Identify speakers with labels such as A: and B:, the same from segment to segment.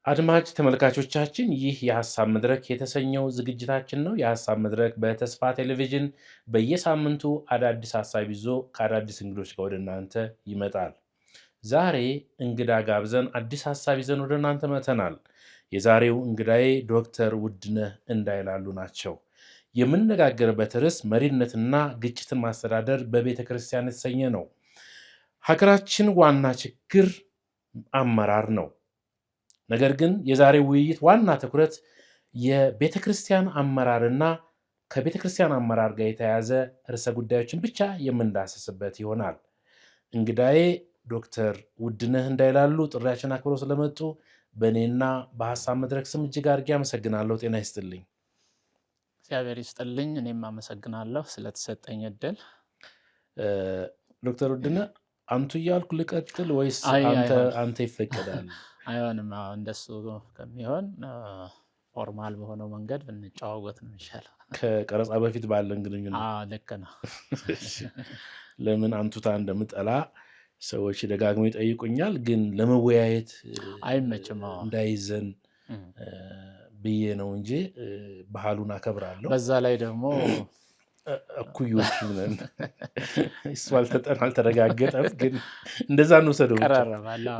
A: አድማጭ ተመልካቾቻችን ይህ የሐሳብ መድረክ የተሰኘው ዝግጅታችን ነው። የሐሳብ መድረክ በተስፋ ቴሌቪዥን በየሳምንቱ አዳዲስ ሐሳብ ይዞ ከአዳዲስ እንግዶች ጋር ወደ እናንተ ይመጣል። ዛሬ እንግዳ ጋብዘን አዲስ ሐሳብ ይዘን ወደ እናንተ መተናል። የዛሬው እንግዳዬ ዶክተር ውድነህ እንዳይላሉ ናቸው። የምንነጋገርበት ርዕስ መሪነትና ግጭትን ማስተዳደር በቤተ ክርስቲያን የተሰኘ ነው። ሀገራችን ዋና ችግር አመራር ነው። ነገር ግን የዛሬው ውይይት ዋና ትኩረት የቤተ ክርስቲያን አመራርና ከቤተ ክርስቲያን አመራር ጋር የተያያዘ ርዕሰ ጉዳዮችን ብቻ የምንዳሰስበት ይሆናል። እንግዳዬ ዶክተር ውድነህ እንዳይላሉ ጥሪያችን አክብሮ ስለመጡ በእኔና በሐሳብ መድረክ ስም እጅግ አድርጌ አመሰግናለሁ። ጤና ይስጥልኝ።
B: እግዚአብሔር ይስጥልኝ። እኔም አመሰግናለሁ ስለተሰጠኝ እድል።
A: ዶክተር ውድነህ አንቱ እያልኩ ልቀጥል ወይስ አንተ ይፈቀዳል?
B: አይሆንም። እንደሱ ከሚሆን ፎርማል በሆነው መንገድ ብንጨዋወት ነው የሚሻለው።
A: ከቀረጻ በፊት ባለን ግንኙነት
B: ልክ ነው።
A: ለምን አንቱታ እንደምጠላ ሰዎች ደጋግሞ ይጠይቁኛል። ግን ለመወያየት
B: አይመችም
A: እንዳይዘን ብዬ ነው እንጂ ባህሉን አከብራለሁ።
B: በዛ ላይ ደግሞ
A: እኩዮች ነን። እሱ አልተረጋገጠም፣ ግን እንደዛ እንውሰደው።
B: ቀራረባለሁ።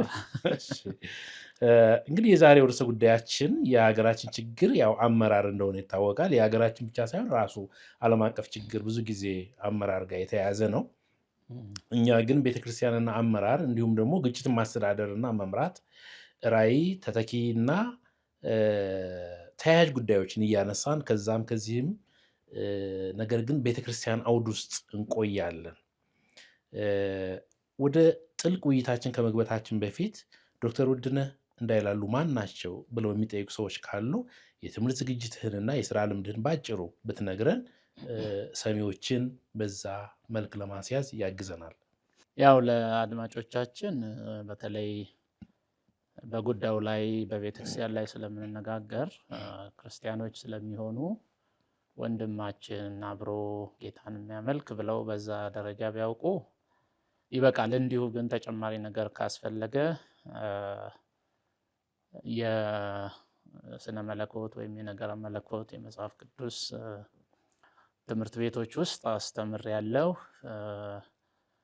A: እንግዲህ የዛሬው ርዕሰ ጉዳያችን የሀገራችን ችግር ያው አመራር እንደሆነ ይታወቃል። የሀገራችን ብቻ ሳይሆን ራሱ ዓለም አቀፍ ችግር ብዙ ጊዜ አመራር ጋር የተያያዘ ነው። እኛ ግን ቤተክርስቲያንና አመራር እንዲሁም ደግሞ ግጭትን ማስተዳደርና መምራት ራዕይ፣ ተተኪና ተያያዥ ጉዳዮችን እያነሳን ከዛም ከዚህም ነገር ግን ቤተክርስቲያን አውድ ውስጥ እንቆያለን። ወደ ጥልቅ ውይይታችን ከመግባታችን በፊት ዶክተር ውድነህ እንዳይላሉ ማን ናቸው ብለው የሚጠይቁ ሰዎች ካሉ የትምህርት ዝግጅትህንና የስራ ልምድህን ባጭሩ ብትነግረን ሰሚዎችን በዛ መልክ ለማስያዝ ያግዘናል።
B: ያው ለአድማጮቻችን በተለይ በጉዳዩ ላይ በቤተክርስቲያን ላይ ስለምንነጋገር ክርስቲያኖች ስለሚሆኑ ወንድማችን አብሮ ጌታን የሚያመልክ ብለው በዛ ደረጃ ቢያውቁ ይበቃል። እንዲሁ ግን ተጨማሪ ነገር ካስፈለገ የስነ መለኮት ወይም የነገረ መለኮት የመጽሐፍ ቅዱስ ትምህርት ቤቶች ውስጥ አስተምሬያለሁ።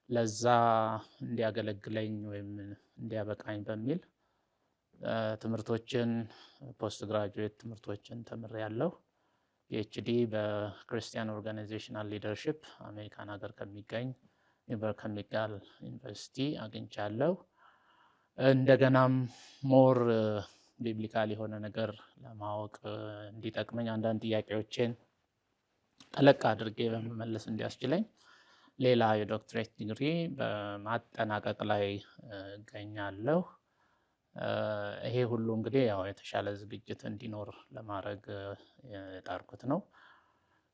B: ለዛ እንዲያገለግለኝ ወይም እንዲያበቃኝ በሚል ትምህርቶችን ፖስት ግራጁዌት ትምህርቶችን ተምሬያለሁ። ፒኤችዲ በክርስቲያን ኦርጋናይዜሽናል ሊደርሺፕ አሜሪካን ሀገር ከሚገኝ ከሚባል ዩኒቨርሲቲ አግኝቻለሁ። እንደገናም ሞር ቢብሊካል የሆነ ነገር ለማወቅ እንዲጠቅመኝ አንዳንድ ጥያቄዎችን ጠለቅ አድርጌ በመመለስ እንዲያስችለኝ ሌላ የዶክትሬት ዲግሪ በማጠናቀቅ ላይ እገኛለሁ። ይሄ ሁሉ እንግዲህ ያው የተሻለ ዝግጅት እንዲኖር ለማድረግ የጣርኩት ነው።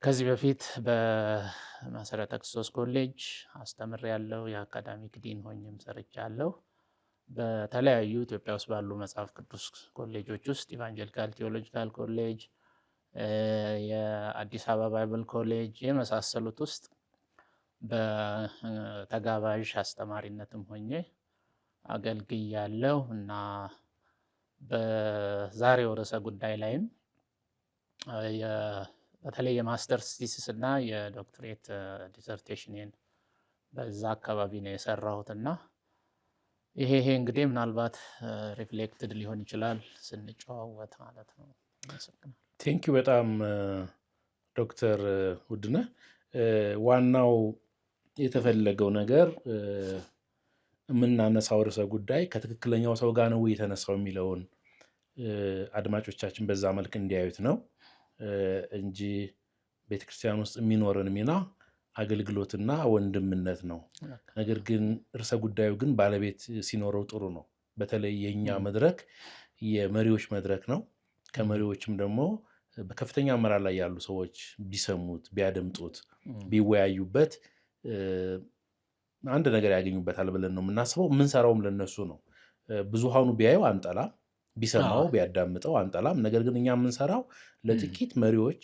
B: ከዚህ በፊት በመሰረተ ክርስቶስ ኮሌጅ አስተምሬያለሁ። የአካዳሚክ ዲን ሆኜም ሰርቻለሁ። በተለያዩ ኢትዮጵያ ውስጥ ባሉ መጽሐፍ ቅዱስ ኮሌጆች ውስጥ ኢቫንጀሊካል ቴዎሎጂካል ኮሌጅ፣ የአዲስ አበባ ባይብል ኮሌጅ የመሳሰሉት ውስጥ በተጋባዥ አስተማሪነትም ሆኜ አገልግያለሁ እና በዛሬው ርዕሰ ጉዳይ ላይም በተለይ የማስተርስ ቲሲስ እና የዶክትሬት ዲሰርቴሽንን በዛ አካባቢ ነው የሰራሁት እና ይሄ እንግዲህ ምናልባት ሪፍሌክትድ ሊሆን ይችላል ስንጨዋወት ማለት ነው።
A: ቴንኪው በጣም ዶክተር ውድነህ። ዋናው የተፈለገው ነገር የምናነሳው ርዕሰ ጉዳይ ከትክክለኛው ሰው ጋር ነው የተነሳው የሚለውን አድማጮቻችን በዛ መልክ እንዲያዩት ነው እንጂ ቤተክርስቲያን ውስጥ የሚኖርን ሚና አገልግሎትና ወንድምነት ነው። ነገር ግን ርዕሰ ጉዳዩ ግን ባለቤት ሲኖረው ጥሩ ነው። በተለይ የኛ መድረክ የመሪዎች መድረክ ነው። ከመሪዎችም ደግሞ በከፍተኛ አመራር ላይ ያሉ ሰዎች ቢሰሙት፣ ቢያደምጡት፣ ቢወያዩበት አንድ ነገር ያገኙበታል ብለን ነው የምናስበው። የምንሰራውም ለነሱ ነው። ብዙሃኑ ቢያየው አንጠላም፣ ቢሰማው ቢያዳምጠው አንጠላም። ነገር ግን እኛ የምንሰራው ለጥቂት መሪዎች፣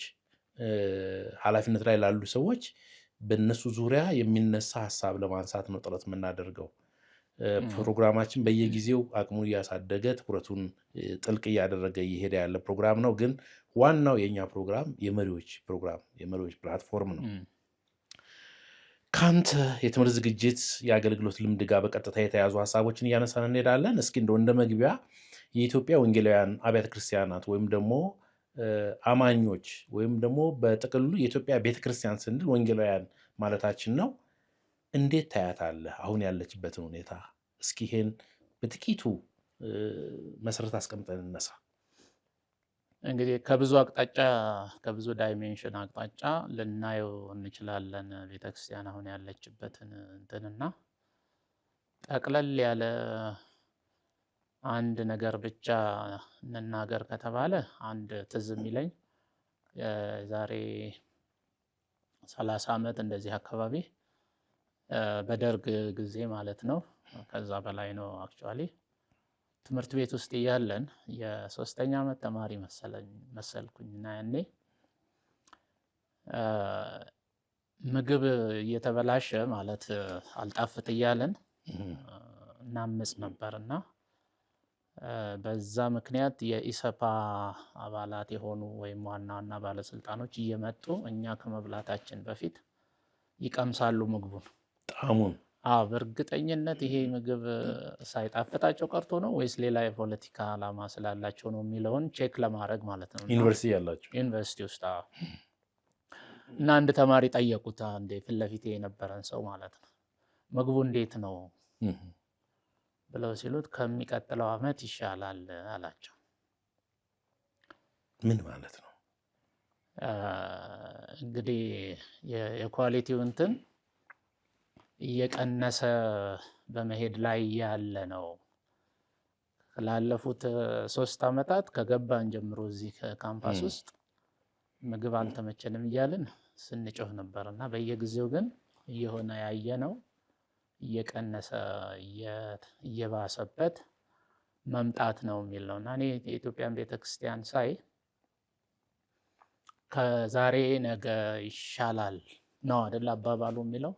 A: ኃላፊነት ላይ ላሉ ሰዎች በእነሱ ዙሪያ የሚነሳ ሀሳብ ለማንሳት ነው ጥረት የምናደርገው። ፕሮግራማችን በየጊዜው አቅሙን እያሳደገ ትኩረቱን ጥልቅ እያደረገ እየሄደ ያለ ፕሮግራም ነው። ግን ዋናው የኛ ፕሮግራም የመሪዎች ፕሮግራም የመሪዎች ፕላትፎርም ነው። ከአንተ የትምህርት ዝግጅት የአገልግሎት ልምድ ጋር በቀጥታ የተያዙ ሀሳቦችን እያነሳን እንሄዳለን። እስኪ እንደ መግቢያ የኢትዮጵያ ወንጌላውያን አብያተ ክርስቲያናት ወይም ደግሞ አማኞች ወይም ደግሞ በጥቅሉ የኢትዮጵያ ቤተክርስቲያን ስንል ወንጌላውያን ማለታችን ነው። እንዴት ታያታለህ አሁን ያለችበትን ሁኔታ? እስኪ ይሄን በጥቂቱ መሰረት አስቀምጠን እነሳ።
B: እንግዲህ ከብዙ አቅጣጫ ከብዙ ዳይሜንሽን አቅጣጫ ልናየው እንችላለን ቤተክርስቲያን አሁን ያለችበትን እንትንና ጠቅለል ያለ አንድ ነገር ብቻ እንናገር ከተባለ አንድ ትዝ የሚለኝ ዛሬ 30 ዓመት እንደዚህ አካባቢ በደርግ ጊዜ ማለት ነው። ከዛ በላይ ነው አክቹአሊ። ትምህርት ቤት ውስጥ እያለን የ3ኛ ዓመት ተማሪ መሰልኩኝና ያኔ ምግብ እየተበላሸ ማለት አልጣፍጥ እያለን እናምጽ ነበርና በዛ ምክንያት የኢሰፓ አባላት የሆኑ ወይም ዋና ዋና ባለስልጣኖች እየመጡ እኛ ከመብላታችን በፊት ይቀምሳሉ ምግቡን
A: ጣዕሙን።
B: በእርግጠኝነት ይሄ ምግብ ሳይጣፍጣቸው ቀርቶ ነው ወይስ ሌላ የፖለቲካ ዓላማ ስላላቸው ነው የሚለውን ቼክ ለማድረግ ማለት ነው።
A: ዩኒቨርሲቲ ያላቸው
B: ዩኒቨርሲቲ ውስጥ እና አንድ ተማሪ ጠየቁት፣ አንዴ ፊት ለፊቴ የነበረን ሰው ማለት ነው፣ ምግቡ እንዴት ነው ብለው ሲሉት ከሚቀጥለው ዓመት ይሻላል አላቸው።
A: ምን ማለት ነው?
B: እንግዲህ የኳሊቲው እንትን እየቀነሰ በመሄድ ላይ ያለ ነው። ላለፉት 3 ዓመታት ከገባን ጀምሮ እዚህ ከካምፓስ ውስጥ ምግብ አልተመቸንም እያልን ስንጮህ ነበር እና በየጊዜው ግን እየሆነ ያየ ነው እየቀነሰ እየባሰበት መምጣት ነው የሚል ነው እና እኔ የኢትዮጵያን ቤተክርስቲያን ሳይ ከዛሬ ነገ ይሻላል ነው አይደል አባባሉ የሚለው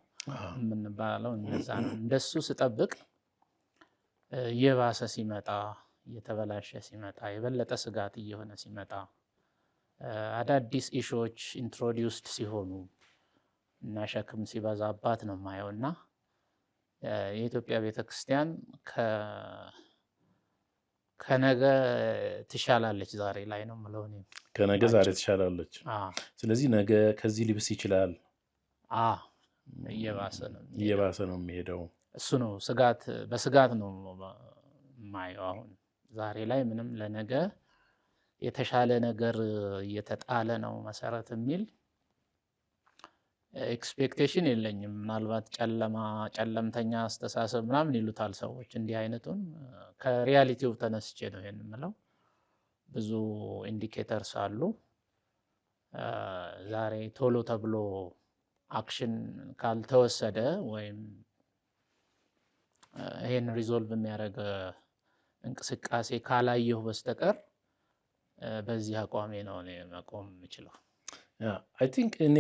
B: የምንባለው እንደዛ ነው። እንደሱ ስጠብቅ እየባሰ ሲመጣ እየተበላሸ ሲመጣ የበለጠ ስጋት እየሆነ ሲመጣ አዳዲስ ኢሹዎች ኢንትሮዲውስድ ሲሆኑ እና ሸክም ሲበዛባት ነው የማየው እና የኢትዮጵያ ቤተክርስቲያን ከነገ ትሻላለች ዛሬ ላይ ነው የምለው እኔ።
A: ከነገ ዛሬ ትሻላለች። ስለዚህ ነገ ከዚህ ሊብስ ይችላል። እየባሰ ነው የሚሄደው።
B: እሱ ነው በስጋት ነው የማየው አሁን ዛሬ ላይ ምንም ለነገ የተሻለ ነገር እየተጣለ ነው መሰረት የሚል ኤክስፔክቴሽን የለኝም። ምናልባት ጨለምተኛ አስተሳሰብ ምናምን ይሉታል ሰዎች። እንዲህ አይነቱን ከሪያሊቲው ተነስቼ ነው ይሄን የምለው። ብዙ ኢንዲኬተርስ አሉ። ዛሬ ቶሎ ተብሎ አክሽን ካልተወሰደ ወይም ይሄን ሪዞልቭ የሚያደርግ እንቅስቃሴ ካላየሁ በስተቀር በዚህ አቋሜ ነው እኔ መቆም የምችለው።
A: አይ ቲንክ እኔ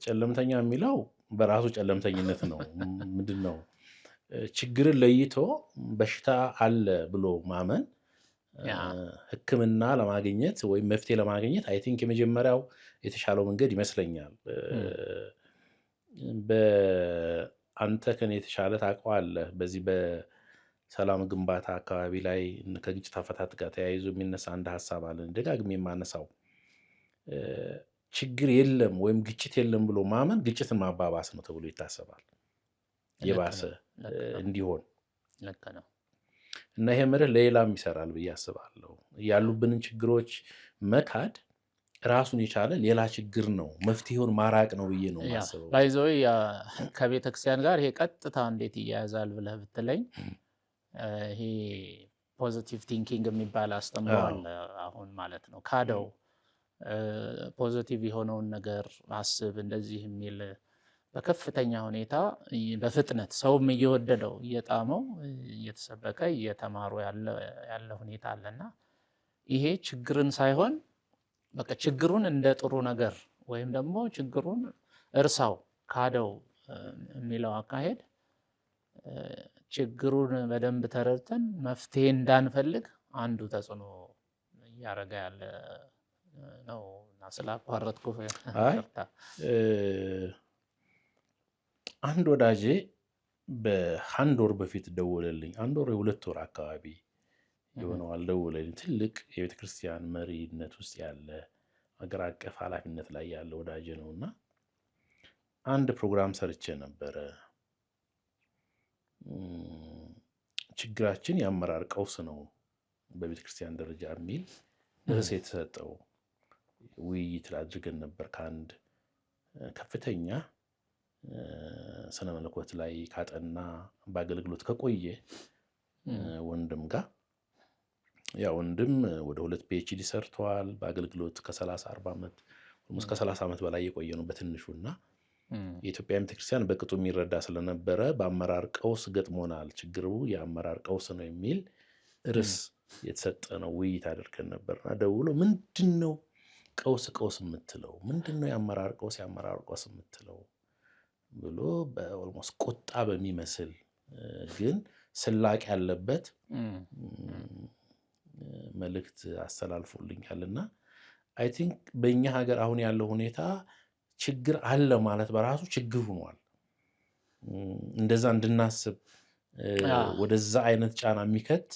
A: ጨለምተኛ የሚለው በራሱ ጨለምተኝነት ነው። ምንድን ነው ችግርን ለይቶ በሽታ አለ ብሎ ማመን ሕክምና ለማግኘት ወይም መፍትሄ ለማግኘት አይ ቲንክ የመጀመሪያው የተሻለው መንገድ ይመስለኛል። አንተ ከኔ የተሻለ ታውቀዋለህ። በዚህ በሰላም ግንባታ አካባቢ ላይ ከግጭት አፈታት ጋር ተያይዞ የሚነሳ አንድ ሀሳብ አለ ደጋግሜ የማነሳው። ችግር የለም ወይም ግጭት የለም ብሎ ማመን ግጭትን ማባባስ ነው ተብሎ ይታሰባል፣ የባሰ እንዲሆን። እና ይሄ መርህ ለሌላም ይሰራል ብዬ አስባለሁ። ያሉብንን ችግሮች መካድ ራሱን የቻለ ሌላ ችግር ነው፣ መፍትሄውን ማራቅ ነው ብዬ ነው የማስበው።
B: ባይዘው ከቤተክርስቲያን ጋር ይሄ ቀጥታ እንዴት ይያያዛል ብለህ ብትለኝ ይሄ ፖዚቲቭ ቲንኪንግ የሚባል አስተምሮ አለ አሁን ማለት ነው። ካደው ፖዚቲቭ የሆነውን ነገር አስብ እንደዚህ የሚል በከፍተኛ ሁኔታ በፍጥነት ሰውም እየወደደው እየጣመው እየተሰበከ እየተማሩ ያለ ሁኔታ አለና ይሄ ችግርን ሳይሆን በቃ ችግሩን እንደ ጥሩ ነገር ወይም ደግሞ ችግሩን እርሳው ካደው የሚለው አካሄድ ችግሩን በደንብ ተረድተን መፍትሄ እንዳንፈልግ አንዱ ተጽዕኖ እያደረገ ያለ ነው። እና ስላቋረጥኩ
A: አንድ ወዳጄ በአንድ ወር በፊት ደወለልኝ። አንድ ወር የሁለት ወር አካባቢ የሆነዋል ደወለልኝ። ትልቅ የቤተክርስቲያን መሪነት ውስጥ ያለ አገር አቀፍ ኃላፊነት ላይ ያለ ወዳጄ ነው እና አንድ ፕሮግራም ሰርቼ ነበረ። ችግራችን የአመራር ቀውስ ነው በቤተክርስቲያን ደረጃ የሚል ርዕስ የተሰጠው ውይይት አድርገን ነበር ከአንድ ከፍተኛ ስነ መለኮት ላይ ካጠና በአገልግሎት ከቆየ ወንድም ጋር። ያ ወንድም ወደ 2 ፒኤችዲ ሰርቷል። በአገልግሎት ከ30-40 ዓመት እስከ 30 ዓመት በላይ የቆየ ነው በትንሹና የኢትዮጵያ ቤተክርስቲያን በቅጡ የሚረዳ ስለነበረ በአመራር ቀውስ ገጥሞናል፣ ችግሩ የአመራር ቀውስ ነው የሚል ርዕስ የተሰጠ ነው ውይይት አድርገን ነበርና ደውሎ ምንድነው ቀውስ የምትለው? ምንድነው የአመራር ቀውስ የምትለው ብሎ በኦልሞስት ቁጣ በሚመስል ግን ስላቅ ያለበት መልእክት አስተላልፎልኛልና አይ ቲንክ በእኛ ሀገር አሁን ያለው ሁኔታ ችግር አለ ማለት በራሱ ችግር ሆኗል። እንደዛ እንድናስብ ወደዛ አይነት ጫና የሚከት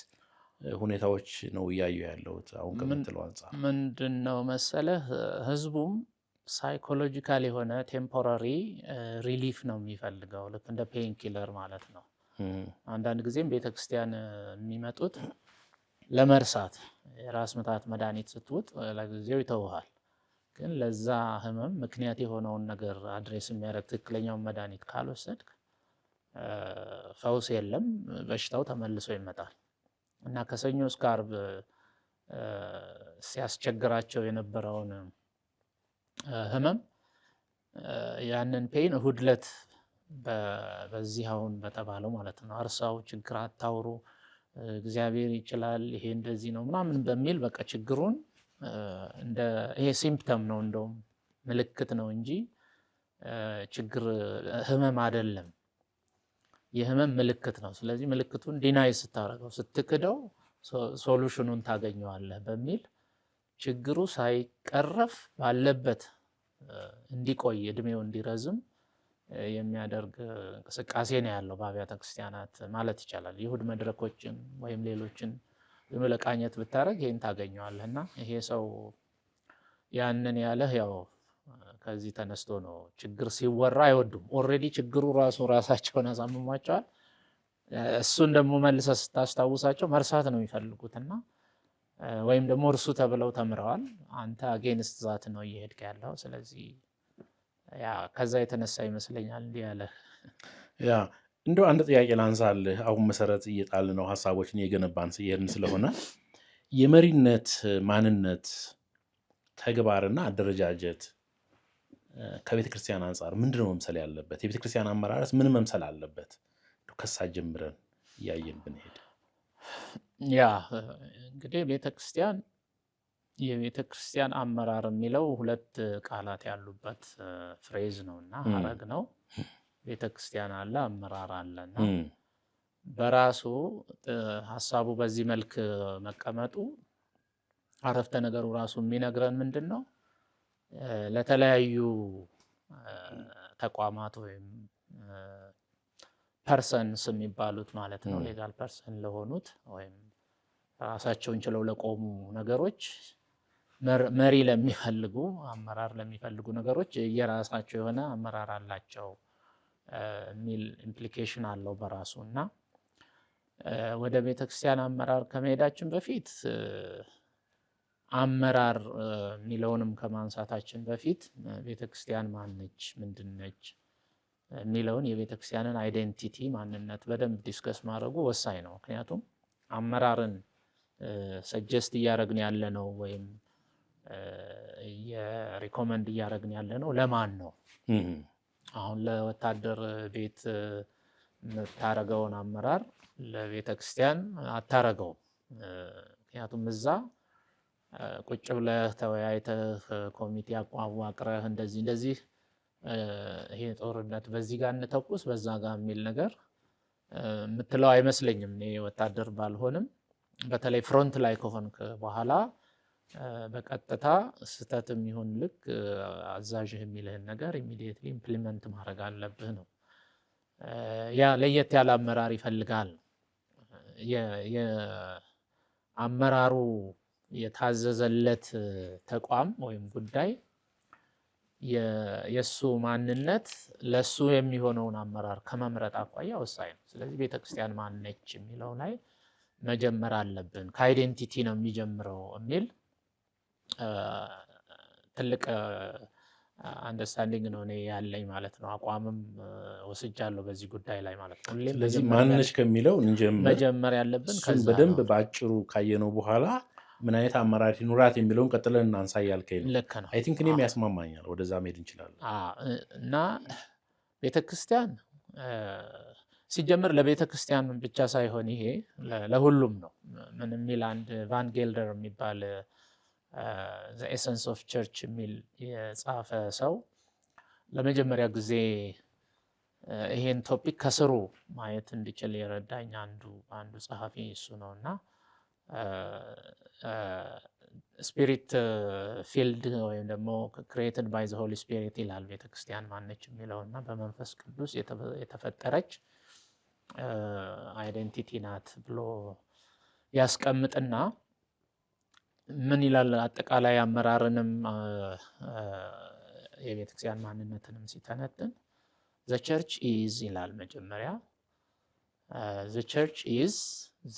A: ሁኔታዎች ነው እያየሁ ያለሁት አሁን ከምትለው አንጻር።
B: ምንድነው መሰለህ ህዝቡም ሳይኮሎጂካል የሆነ ቴምፖራሪ ሪሊፍ ነው የሚፈልገው፣ ልክ እንደ ፔን ኪለር ማለት ነው። አንዳንድ ጊዜም ቤተክርስቲያን የሚመጡት ለመርሳት የራስ ምታት መድኃኒት ስትውጥ ለጊዜው ይተውሃል፣ ግን ለዛ ህመም ምክንያት የሆነውን ነገር አድሬስ የሚያደርግ ትክክለኛውን መድኃኒት ካልወሰድክ ፈውስ የለም፣ በሽታው ተመልሶ ይመጣል። እና ከሰኞ እስከ ዓርብ ሲያስቸግራቸው የነበረውን ህመም ያንን ፔን እሁድ ዕለት በዚህ አሁን በተባለው ማለት ነው አርሳው፣ ችግር አታውሩ፣ እግዚአብሔር ይችላል፣ ይሄ እንደዚህ ነው ምናምን በሚል በቃ ችግሩን እንደ ይሄ ሲምፕተም ነው እንደውም ምልክት ነው እንጂ ችግር ህመም አይደለም፣ የህመም ምልክት ነው። ስለዚህ ምልክቱን ዲናይ ስታረገው ስትክደው ሶሉሽኑን ታገኘዋለህ በሚል ችግሩ ሳይቀረፍ ባለበት እንዲቆይ እድሜው እንዲረዝም የሚያደርግ እንቅስቃሴ ነው ያለው በአብያተ ክርስቲያናት ማለት ይቻላል። ይሁድ መድረኮችን ወይም ሌሎችን ለቃኘት ብታረግ ይሄን ታገኘዋለህ። እና ይሄ ሰው ያንን ያለህ ያው ከዚህ ተነስቶ ነው። ችግር ሲወራ አይወዱም። ኦልሬዲ ችግሩ ራሳቸውን ያሳምሟቸዋል። እሱን ደግሞ መልሰህ ስታስታውሳቸው መርሳት ነው የሚፈልጉትና ወይም ደግሞ እርሱ ተብለው ተምረዋል። አንተ አጌንስት ዛት ነው እየሄድክ ያለው። ስለዚህ ያ ከዛ የተነሳ ይመስለኛል እንዲህ ያለ።
A: ያ እንደው አንድ ጥያቄ ላንሳልህ። አሁን መሰረት እየጣልን ነው፣ ሀሳቦችን እየገነባን እየሄድን ስለሆነ የመሪነት ማንነት ተግባርና አደረጃጀት ከቤተክርስቲያን አንጻር ምንድነው መምሰል ያለበት? የቤተክርስቲያን አመራርስ ምን መምሰል አለበት? ከሳ ጀምረን እያየን ብንሄድ።
B: ያ እንግዲህ የቤተክርስቲያን አመራር የሚለው 2 ቃላት ያሉበት ፍሬዝ ነውና ሀረግ ነው። ቤተክርስቲያን አለ፣ አመራር አለና በራሱ ሀሳቡ በዚህ መልክ መቀመጡ አረፍተ ነገሩ ራሱ የሚነግረን ምንድነው ለተለያዩ ተቋማት ወይም ፐርሰንስ የሚባሉት ማለት ነው ሌጋል ፐርሰን ለሆኑት ወይም ራሳቸውን ችለው ለቆሙ ነገሮች መሪ ለሚፈልጉ አመራር ለሚፈልጉ ነገሮች የራሳቸው የሆነ አመራር አላቸው የሚል ኢምፕሊኬሽን አለው በራሱ። እና ወደ ቤተክርስቲያን አመራር ከመሄዳችን በፊት አመራር የሚለውንም ከማንሳታችን በፊት ቤተክርስቲያን ማነች ምንድነች የሚለውን የቤተክርስቲያንን አይዴንቲቲ ማንነት በደንብ ዲስከስ ማድረጉ ወሳኝ ነው። ምክንያቱም አመራርን ሰጀስት እያደረግን ያለ ነው ወይም የሪኮመንድ እያደረግን ያለ ነው ለማን ነው? አሁን ለወታደር ቤት የምታረገውን አመራር ለቤተክርስቲያን አታረገው። ምክንያቱም እዛ ቁጭ ብለህ ተወያይተህ ኮሚቴ አዋቅረህ እንደዚህ ይሄ ጦርነት በዚህ ጋር እንተኩስ በዛ ጋር የሚል ነገር የምትለው አይመስለኝም። እኔ ወታደር ባልሆንም በተለይ ፍሮንት ላይ ከሆንክ በኋላ በቀጥታ ስህተትም ይሁን ልክ አዛዥህ የሚልህን ነገር ኢሚዲየትሊ ኢምፕሊመንት ማድረግ አለብህ ነው። ያ ለየት ያለ አመራር ይፈልጋል። የአመራሩ የታዘዘለት ተቋም ወይም ጉዳይ የሱ ማንነት ለሱ የሚሆነውን አመራር ከመምረጥ አኳያ ወሳኝ ነው። ስለዚህ ቤተክርስቲያን ማን ነች የሚለው ላይ መጀመር አለብን። ከአይዴንቲቲ ነው የሚጀምረው የሚል ትልቅ አንደርስታንዲንግ ነው እኔ ያለኝ ማለት ነው። አቋምም ወስጃለሁ በዚህ ጉዳይ ላይ ማለት ነው።
A: ስለዚህ ማን ነች ከሚለው
B: መጀመር ያለብን
A: ከዛ በደንብ በአጭሩ ካየነው በኋላ ምን አይነት አመራር ይኑራት የሚለውን ቀጥለን እናንሳ ያልከኝ ነው።
B: ልክ ነው።
A: አይ ቲንክ እኔም ያስማማኛል። ወደዛ መሄድ እንችላለን።
B: እና ቤተክርስቲያን ሲጀምር ለቤተክርስቲያን ብቻ ሳይሆን ይሄ ለሁሉም ነው። ምን የሚል አንድ ቫን ጌልደር የሚባል ዘ ኤሰንስ ኦፍ ቸርች የሚል የጻፈ ሰው ለመጀመሪያ ጊዜ ይሄን ቶፒክ ከስሩ ማየት እንድችል የረዳኝ አንዱ ጸሐፊ እሱ ነውና ስፒሪት ፊልድ ወይም ደግሞ ክሬትድ ባይ ዘ ሆሊ ስፒሪት ይላል ቤተክርስቲያን ማነች የሚለውና በመንፈስ ቅዱስ የተፈጠረች አይዴንቲቲ ናት ብሎ ያስቀምጥና ምን ይላል? አጠቃላይ አመራርንም የቤተክርስቲያን ማንነትንም ሲተነትን the church is ይላል መጀመሪያ the church is,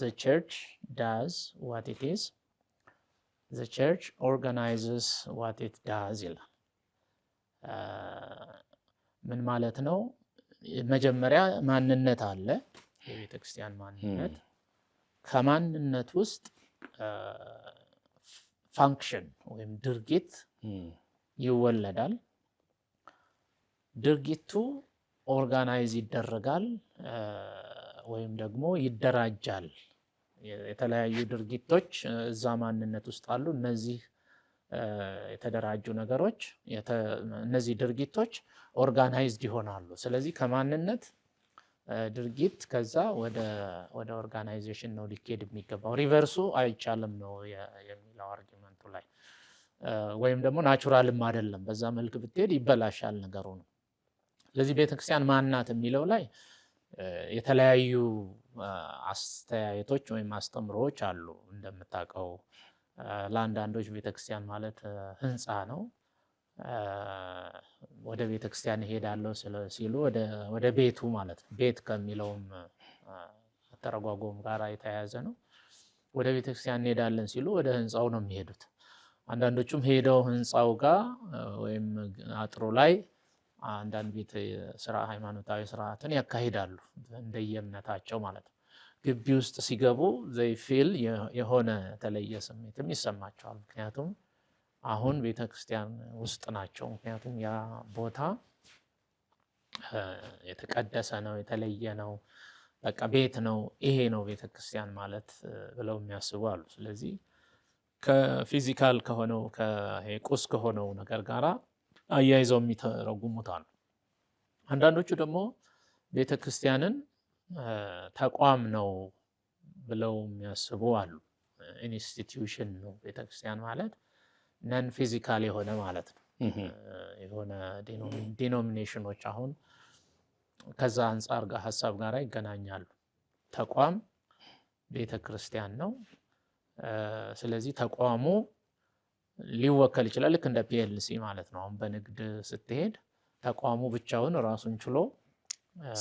B: the church does what it is, the church organizes what it does ይላል። ምን ማለት ነው? መጀመሪያ ማንነት አለ፣ የቤተክርስቲያን ማንነት። ከማንነት ውስጥ ፋንክሽን ወይም ድርጊት ይወለዳል። ድርጊቱ ኦርጋናይዝ ይደረጋል ወይም ደግሞ ይደራጃል። የተለያዩ ድርጊቶች እዛ ማንነት ውስጥ አሉ። እነዚህ የተደራጁ ነገሮች እነዚህ ድርጊቶች ኦርጋናይዝድ ይሆናሉ። ስለዚህ ከማንነት ድርጊት ከዛ ወደ ኦርጋናይዜሽን ነው ሊኬድ የሚገባው። ሪቨርሱ አይቻልም ነው የሚለው አርጊመንቱ ላይ። ወይም ደግሞ ናቹራልም አይደለም፣ በዛ መልክ ብትሄድ ይበላሻል ነገሩ ነው። ስለዚህ ቤተክርስቲያን ማናት የሚለው ላይ የተለያዩ አስተያየቶች ወይም አስተምሮዎች አሉ። እንደምታውቀው ለአንዳንዶች ቤተክርስቲያን ማለት ህንፃ ነው። ወደ ቤተክርስቲያን እሄዳለሁ ሲሉ ወደ ቤቱ ማለት ነው። ቤት ከሚለውም አተረጓጎም ጋር የተያያዘ ነው። ወደ ቤተክርስቲያን እንሄዳለን ሲሉ ወደ ህንፃው ነው የሚሄዱት። አንዳንዶቹም ሄደው ህንፃው ጋር ወይም አጥሩ ላይ አንዳንድ ቤት ሃይማኖታዊ ስርዓትን ያካሂዳሉ እንደየእምነታቸው ማለት ነው። ግቢ ውስጥ ሲገቡ ዘይ ፊል የሆነ የተለየ ስሜትም ይሰማቸዋል። ምክንያቱም አሁን ቤተክርስቲያን ውስጥ ናቸው። ምክንያቱም ያ ቦታ የተቀደሰ ነው፣ የተለየ ነው፣ በቃ ቤት ነው፣ ይሄ ነው ቤተክርስቲያን ማለት ብለው የሚያስቡ አሉ። ስለዚህ ከፊዚካል ከሆነው ከቁስ ከሆነው ነገር ጋራ አያይዘው የሚተረጉሙት አሉ። አንዳንዶቹ ደግሞ ቤተክርስቲያንን ተቋም ነው ብለው የሚያስቡ አሉ። ኢንስቲትዩሽን ነው ቤተክርስቲያን ማለት ነን ፊዚካል የሆነ ማለት ነው። የሆነ ዲኖሚኔሽኖች አሁን ከዛ አንጻር ጋር ሀሳብ ጋር ይገናኛሉ። ተቋም ቤተክርስቲያን ነው። ስለዚህ ተቋሙ ሊወከል ይችላል፣ ልክ እንደ ፒኤልሲ ማለት ነው። አሁን በንግድ ስትሄድ ተቋሙ ብቻውን ራሱን ችሎ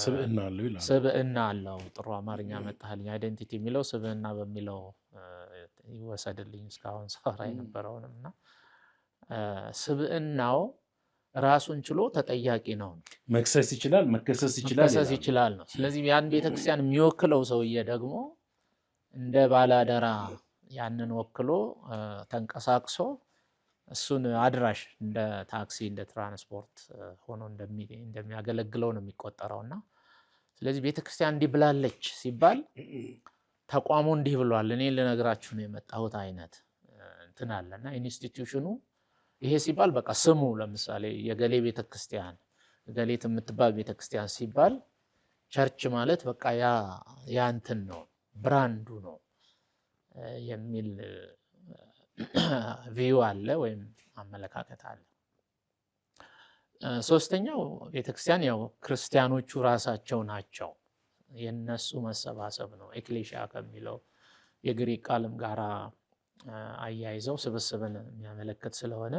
A: ስብዕና አለው ይላል።
B: ስብዕና አለው። ጥሩ አማርኛ መጣልኝ። አይዴንቲቲ የሚለው ስብዕና በሚለው ይወሰድልኝ እስካሁን ሳወራ የነበረውንም እና ስብዕናው ራሱን ችሎ ተጠያቂ ነው።
A: መክሰስ ይችላል፣ መከሰስ
B: ይችላል ነው። ስለዚህ ያን ቤተክርስቲያን የሚወክለው ሰውዬ ደግሞ እንደ ባላደራ ያንን ወክሎ ተንቀሳቅሶ እሱን አድራሽ እንደ ታክሲ እንደ ትራንስፖርት ሆኖ እንደሚያገለግለው ነው የሚቆጠረውና ስለዚህ ቤተክርስቲያን እንዲህ ብላለች ሲባል ተቋሙ እንዲህ ብሏል እኔ ልነግራችሁ ነው የመጣሁት አይነት እንትን አለና ኢንስቲትዩሽኑ ይሄ ሲባል በቃ ስሙ ለምሳሌ የገሌ ቤተክርስቲያን ገሌት የምትባል ቤተክርስቲያን ሲባል ቸርች ማለት በቃ ያ እንትን ነው ብራንዱ ነው የሚል ቪው አለ ወይም አመለካከት አለ። ሶስተኛው ቤተክርስቲያን ያው ክርስቲያኖቹ ራሳቸው ናቸው፣ የነሱ መሰባሰብ ነው። ኤክሌሲያ ከሚለው የግሪክ ቃልም ጋራ አያይዘው ስብስብን የሚያመለክት ስለሆነ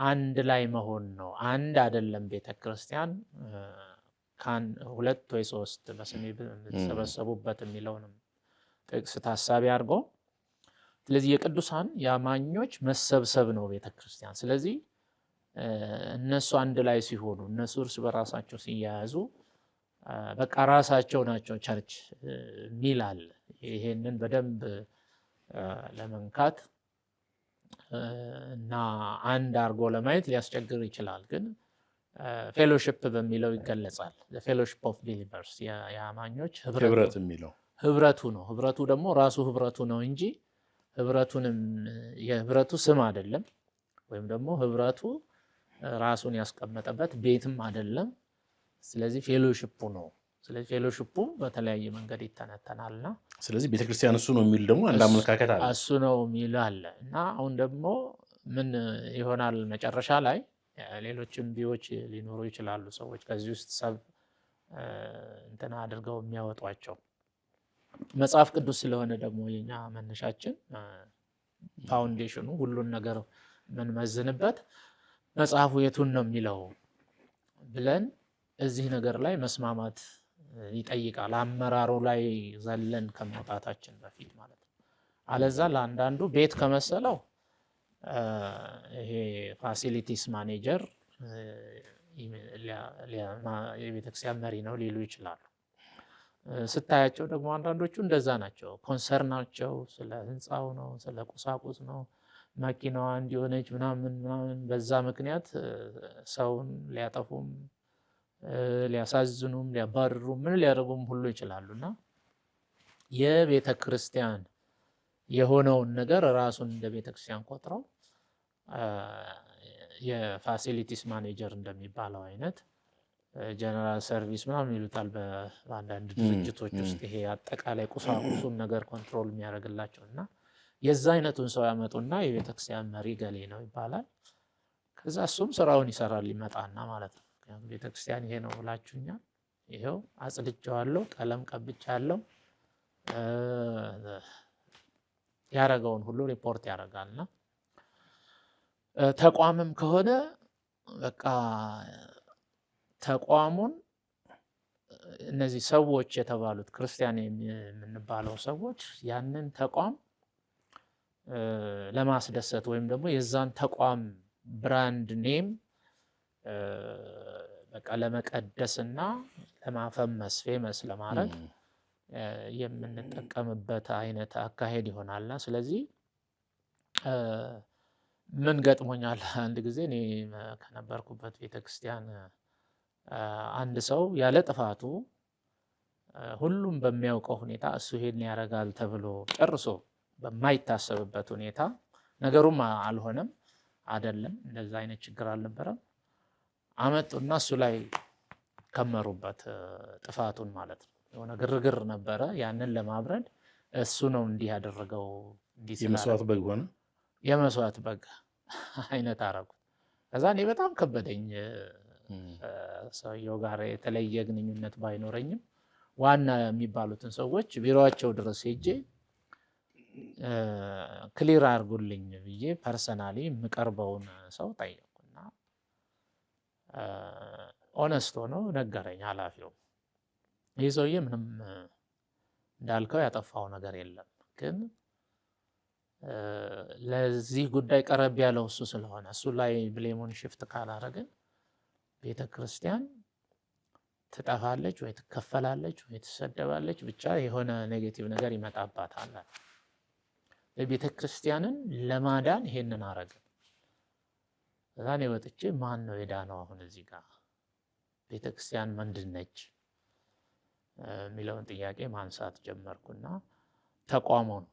B: አንድ ላይ መሆን ነው። አንድ አይደለም ቤተክርስቲያን ሁለት ወይ ሶስት በስሜ የምትሰበሰቡበት የሚለውንም ጥቅስ ታሳቢ አድርጎ፣ ስለዚህ የቅዱሳን የአማኞች መሰብሰብ ነው ቤተክርስቲያን። ስለዚህ እነሱ አንድ ላይ ሲሆኑ፣ እነሱ እርስ በራሳቸው ሲያያዙ በቃ ራሳቸው ናቸው ቸርች ሚል አለ። ይሄንን በደንብ ለመንካት እና አንድ አድርጎ ለማየት ሊያስቸግር ይችላል። ግን ፌሎሺፕ በሚለው ይገለጻል። ፌሎሺፕ ኦፍ ቢሊቨርስ የአማኞች
A: ህብረት የሚለው
B: ህብረቱ ነው። ህብረቱ ደግሞ ራሱ ህብረቱ ነው እንጂ ህብረቱንም የህብረቱ ስም አይደለም፣ ወይም ደግሞ ህብረቱ ራሱን ያስቀመጠበት ቤትም አይደለም። ስለዚህ ፌሎሺፑ ነው። ስለዚህ ፌሎሺፑ በተለያየ መንገድ ይተነተናልና፣
A: ስለዚህ ቤተክርስቲያን እሱ ነው የሚል ደግሞ አንድ አመለካከት አለ።
B: እሱ ነው የሚል አለ እና አሁን ደግሞ ምን ይሆናል መጨረሻ ላይ ሌሎችም ቢዎች ሊኖሩ ይችላሉ። ሰዎች ከዚህ ውስጥ ሰብ እንትና አድርገው የሚያወጧቸው መጽሐፍ ቅዱስ ስለሆነ ደግሞ የኛ መነሻችን ፋውንዴሽኑ ሁሉን ነገር የምንመዝንበት መጽሐፉ የቱን ነው የሚለው ብለን እዚህ ነገር ላይ መስማማት ይጠይቃል። አመራሩ ላይ ዘለን ከመውጣታችን በፊት ማለት ነው። አለዛ ለአንዳንዱ ቤት ከመሰለው ይሄ ፋሲሊቲስ ማኔጀር የቤተክርስቲያን መሪ ነው ሊሉ ይችላሉ። ስታያቸው ደግሞ አንዳንዶቹ እንደዛ ናቸው። ኮንሰርን ናቸው፣ ስለ ህንፃው ነው፣ ስለ ቁሳቁስ ነው፣ መኪናዋ እንዲሆነች ምናምን በዛ ምክንያት ሰውን ሊያጠፉም ሊያሳዝኑም ሊያባርሩም ምን ሊያደርጉም ሁሉ ይችላሉና የቤተ ክርስቲያን የሆነውን ነገር ራሱን እንደ ቤተ ክርስቲያን ቆጥረው የፋሲሊቲስ ማኔጀር እንደሚባለው አይነት ጀነራል ሰርቪስ ምናምን ይሉታል በአንዳንድ ድርጅቶች ውስጥ ይሄ አጠቃላይ ቁሳቁሱን ነገር ኮንትሮል የሚያደርግላቸው እና የዛ አይነቱን ሰው ያመጡና የቤተክርስቲያን መሪ ገሌ ነው ይባላል። ከዛ እሱም ስራውን ይሰራል ይመጣና ማለት ነው። ቤተክርስቲያን ይሄ ነው ብላችሁኛል፣ ይሄው አጽድቼዋለሁ፣ ቀለም ቀብቻለሁ፣ ያረገውን ሁሉ ሪፖርት ያደርጋልና ተቋምም ከሆነ በቃ ተቋሙን እነዚህ ሰዎች የተባሉት ክርስቲያን የምንባለው ሰዎች ያንን ተቋም ለማስደሰት ወይም ደግሞ የዛን ተቋም ብራንድ ኔም በቃ ለመቀደስና ለማፈመስ ፌመስ ለማድረግ የምንጠቀምበት አይነት አካሄድ ይሆናልና ስለዚህ ምን ገጥሞኛል አንድ ጊዜ እኔ ከነበርኩበት ቤተክርስቲያን አንድ ሰው ያለ ጥፋቱ ሁሉም በሚያውቀው ሁኔታ እሱ ይሄን ያደርጋል ተብሎ ጨርሶ በማይታሰብበት ሁኔታ ነገሩም አልሆነም አይደለም እንደዛ አይነት ችግር አልነበረም አመጡና እሱ ላይ ከመሩበት ጥፋቱን ማለት ነው የሆነ ግርግር ነበረ ያንን ለማብረድ እሱ ነው እንዲህ ያደረገው እንዲህ
A: የመስዋዕት በግ ሆነ
B: የመስዋዕት በግ አይነት አደረጉት ከዛ እኔ በጣም ከበደኝ ሰውየው ጋር የተለየ ግንኙነት ባይኖረኝም ዋና የሚባሉትን ሰዎች ቢሮአቸው ድረስ ሄጄ ክሊር አድርጉልኝ ብዬ ፐርሰናሊ የምቀርበውን ሰው ጠየቅኩና ኦነስት ሆኖ ነገረኝ ኃላፊው ይህ ሰውዬ ምንም እንዳልከው ያጠፋው ነገር የለም ግን ለዚህ ጉዳይ ቀረብ ያለው እሱ ስለሆነ እሱ ላይ ብሌሙን ሽፍት ካላረግን ቤተክርስቲያን ትጠፋለች ወይ ትከፈላለች ወይ ትሰደባለች ብቻ የሆነ ኔጌቲቭ ነገር ይመጣባታል ለቤተክርስቲያንን ለማዳን ይሄንን አረገ እዛኔ ወጥቼ ማን ነው የዳነው አሁን እዚህ ጋር ቤተክርስቲያን ምንድን ነች የሚለውን ጥያቄ ማንሳት ጀመርኩና ተቋሙ ነው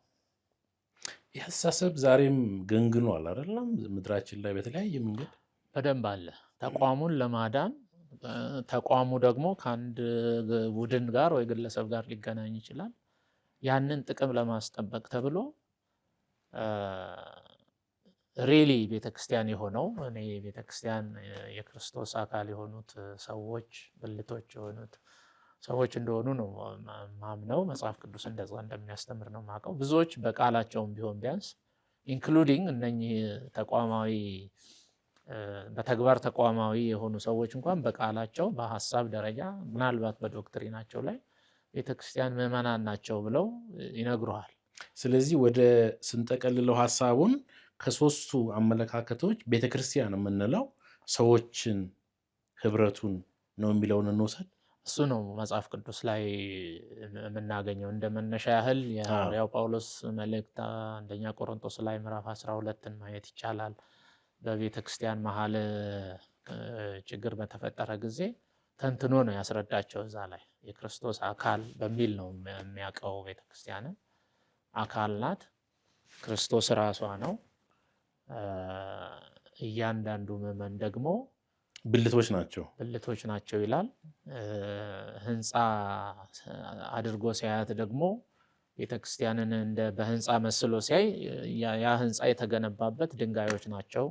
A: ያሳሰብ ዛሬም ገንግኗል አይደለም ምድራችን ላይ በተለያየ መንገድ
B: በደንብ አለ ተቋሙን ለማዳን ተቋሙ ደግሞ ከአንድ ቡድን ጋር ወይ ግለሰብ ጋር ሊገናኝ ይችላል። ያንን ጥቅም ለማስጠበቅ ተብሎ ሪሊ ቤተክርስቲያን የሆነው እኔ ቤተክርስቲያን የክርስቶስ አካል የሆኑት ሰዎች ብልቶች የሆኑት ሰዎች እንደሆኑ ነው ማምነው። መጽሐፍ ቅዱስ እንደዛ እንደሚያስተምር ነው ማውቀው። ብዙዎች በቃላቸውም ቢሆን ቢያንስ ኢንክሉዲንግ እነኚህ ተቋማዊ በተግባር ተቋማዊ የሆኑ ሰዎች እንኳን በቃላቸው በሐሳብ ደረጃ ምናልባት በዶክትሪናቸው ላይ ቤተክርስቲያን ምዕመናን ናቸው ብለው ይነግሩሃል።
A: ስለዚህ ወደ ስንጠቀልለው ሐሳቡን ከሶስቱ አመለካከቶች ቤተክርስቲያን የምንለው ሰዎችን ህብረቱን ነው የሚለውን እንውሰድ።
B: እሱ ነው መጽሐፍ ቅዱስ ላይ የምናገኘው። እንደ መነሻ ያህል የሐዋርያው ጳውሎስ መልእክት አንደኛ ቆሮንቶስ ላይ ምዕራፍ 12ን ማየት ይቻላል። በቤተክርስቲያን መሀል ችግር በተፈጠረ ጊዜ ተንትኖ ነው ያስረዳቸው። እዛ ላይ የክርስቶስ አካል በሚል ነው የሚያውቀው። ቤተክርስቲያንን አካል ናት፣ ክርስቶስ ራሷ ነው። እያንዳንዱ ምዕመን ደግሞ
A: ብልቶች ናቸው ይላል። ህንፃ አድርጎ ሲያያት ደግሞ ቤተክርስቲያንን እንደ በህንፃ መስሎ ሲያይ ያ ህንፃ የተገነባበት ድንጋዮች ናቸው፣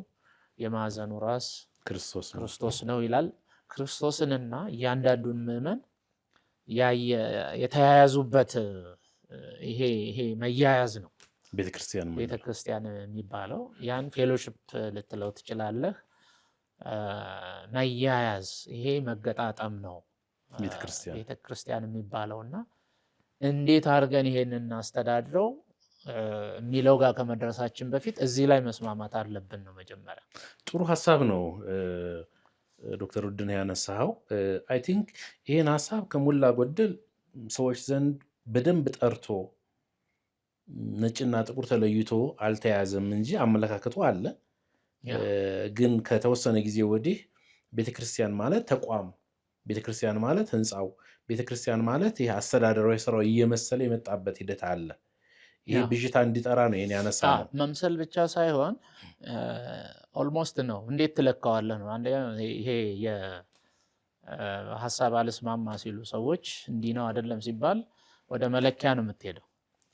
A: የማዕዘኑ ራስ ክርስቶስ ነው ይላል። ክርስቶስንና እያንዳንዱን ምዕመን የተያያዙበት ይሄ መያያዝ ነው ቤተክርስቲያን የሚባለው። ያን ፌሎሺፕ ልትለው ትችላለህ። መያያዝ ይሄ መገጣጠም ነው ቤተክርስቲያን የሚባለውና እንዴት አድርገን ይሄንን እናስተዳድረው የሚለው ጋር ከመድረሳችን በፊት እዚህ ላይ መስማማት አለብን ነው መጀመሪያ። ጥሩ ሀሳብ ነው ዶክተር ውድነህ ያነሳኸው። አይ ቲንክ ይሄን ሀሳብ ከሞላ ጎደል ሰዎች ዘንድ በደንብ ጠርቶ ነጭና ጥቁር ተለይቶ አልተያዘም እንጂ አመለካከቱ አለ። ግን ከተወሰነ ጊዜ ወዲህ ቤተክርስቲያን ማለት ተቋም፣ ቤተክርስቲያን ማለት ህንፃው፣ ቤተክርስቲያን ማለት ይሄ አስተዳደራዊ ስራው እየመሰለ የመጣበት ሂደት አለ። ይሄ ብዥታ እንዲጠራ ነው ይሄን ያነሳ ነው።
B: መምሰል ብቻ ሳይሆን ኦልሞስት ነው። እንዴት ትለካዋለህ ነው። ይሄ የሀሳብ አልስማማ ሲሉ ሰዎች እንዲህ ነው አይደለም ሲባል ወደ መለኪያ ነው የምትሄደው።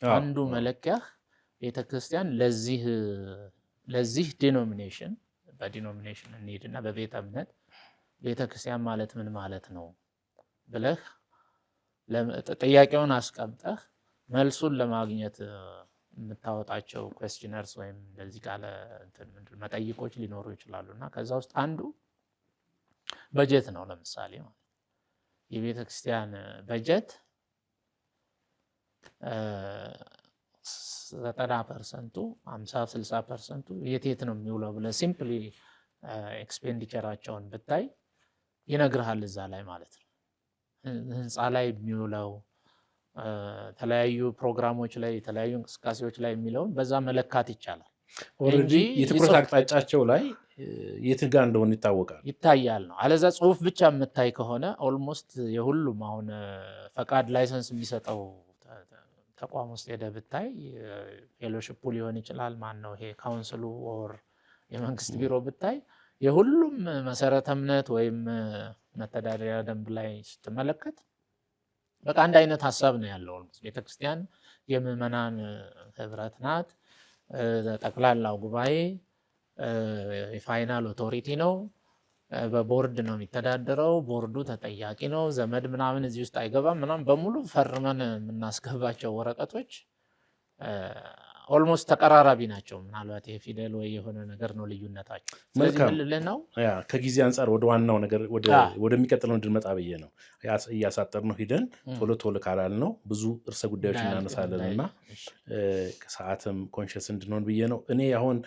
B: አንዱ መለኪያ ቤተክርስቲያን ለዚህ ዲኖሚኔሽን በዲኖሚኔሽን እንሂድና በቤተ እምነት ቤተክርስቲያን ማለት ምን ማለት ነው ብለህ ጥያቄውን አስቀምጠህ መልሱን ለማግኘት የምታወጣቸው ኩዌስችነርስ ወይም እንደዚህ ቃለ መጠይቆች ሊኖሩ ይችላሉ። እና ከዛ ውስጥ አንዱ በጀት ነው። ለምሳሌ ማለት የቤተክርስቲያን በጀት 90%፣ 50-60% የት ነው የሚውለው ብለህ ሲምፕሊ ኤክስፔንዲቸራቸውን ብታይ ይነግርሃል እዛ ላይ ማለት ነው። ህንፃ ላይ የሚውለው የተለያዩ ፕሮግራሞች ላይ የተለያዩ እንቅስቃሴዎች ላይ የሚለውን በዛ መለካት ይቻላል።
A: ኦልሬዲ የትኩረት አቅጣጫቸው ላይ የት ጋር እንደሆነ
B: ይታያል ነው። አለዛ ጽሁፍ ብቻ የምታይ ከሆነ ኦልሞስት የሁሉም አሁን ፈቃድ ላይሰንስ የሚሰጠው ተቋም ውስጥ ሄደህ ብታይ ፌሎሺፑ ሊሆን ይችላል፣ ማን ነው ይሄ ካውንስሉ ኦር የመንግስት ቢሮ ብታይ የሁሉም መሰረተ እምነት ወይም መተዳደሪያ ደንብ ላይ ስትመለከት በቃ አንድ አይነት ሀሳብ ነው ያለው። ቤተክርስቲያን የምዕመናን ህብረት ናት። ጠቅላላው ጉባኤ የፋይናል ኦቶሪቲ ነው። በቦርድ ነው የሚተዳደረው። ቦርዱ ተጠያቂ ነው። ዘመድ ምናምን እዚህ ውስጥ አይገባም። ምናምን በሙሉ ፈርመን የምናስገባቸው ወረቀቶች ኦልሞስት ተቀራራቢ ናቸው። ምናልባት ይሄ ፊደል ወይ የሆነ ነገር ነው ልዩነታቸው። ስለዚህ ምን ነው
A: ከጊዜ አንጻር ወደ ዋናው ነገር ወደሚቀጥለው እንድንመጣ ብዬ ነው እያሳጠር ነው ሂደን ቶሎ ካላል ነው ብዙ እርሰ ጉዳዮች እናነሳለን እና ሰዓትም ኮንሽስ እንድንሆን ብዬ ነው። እኔ አሁን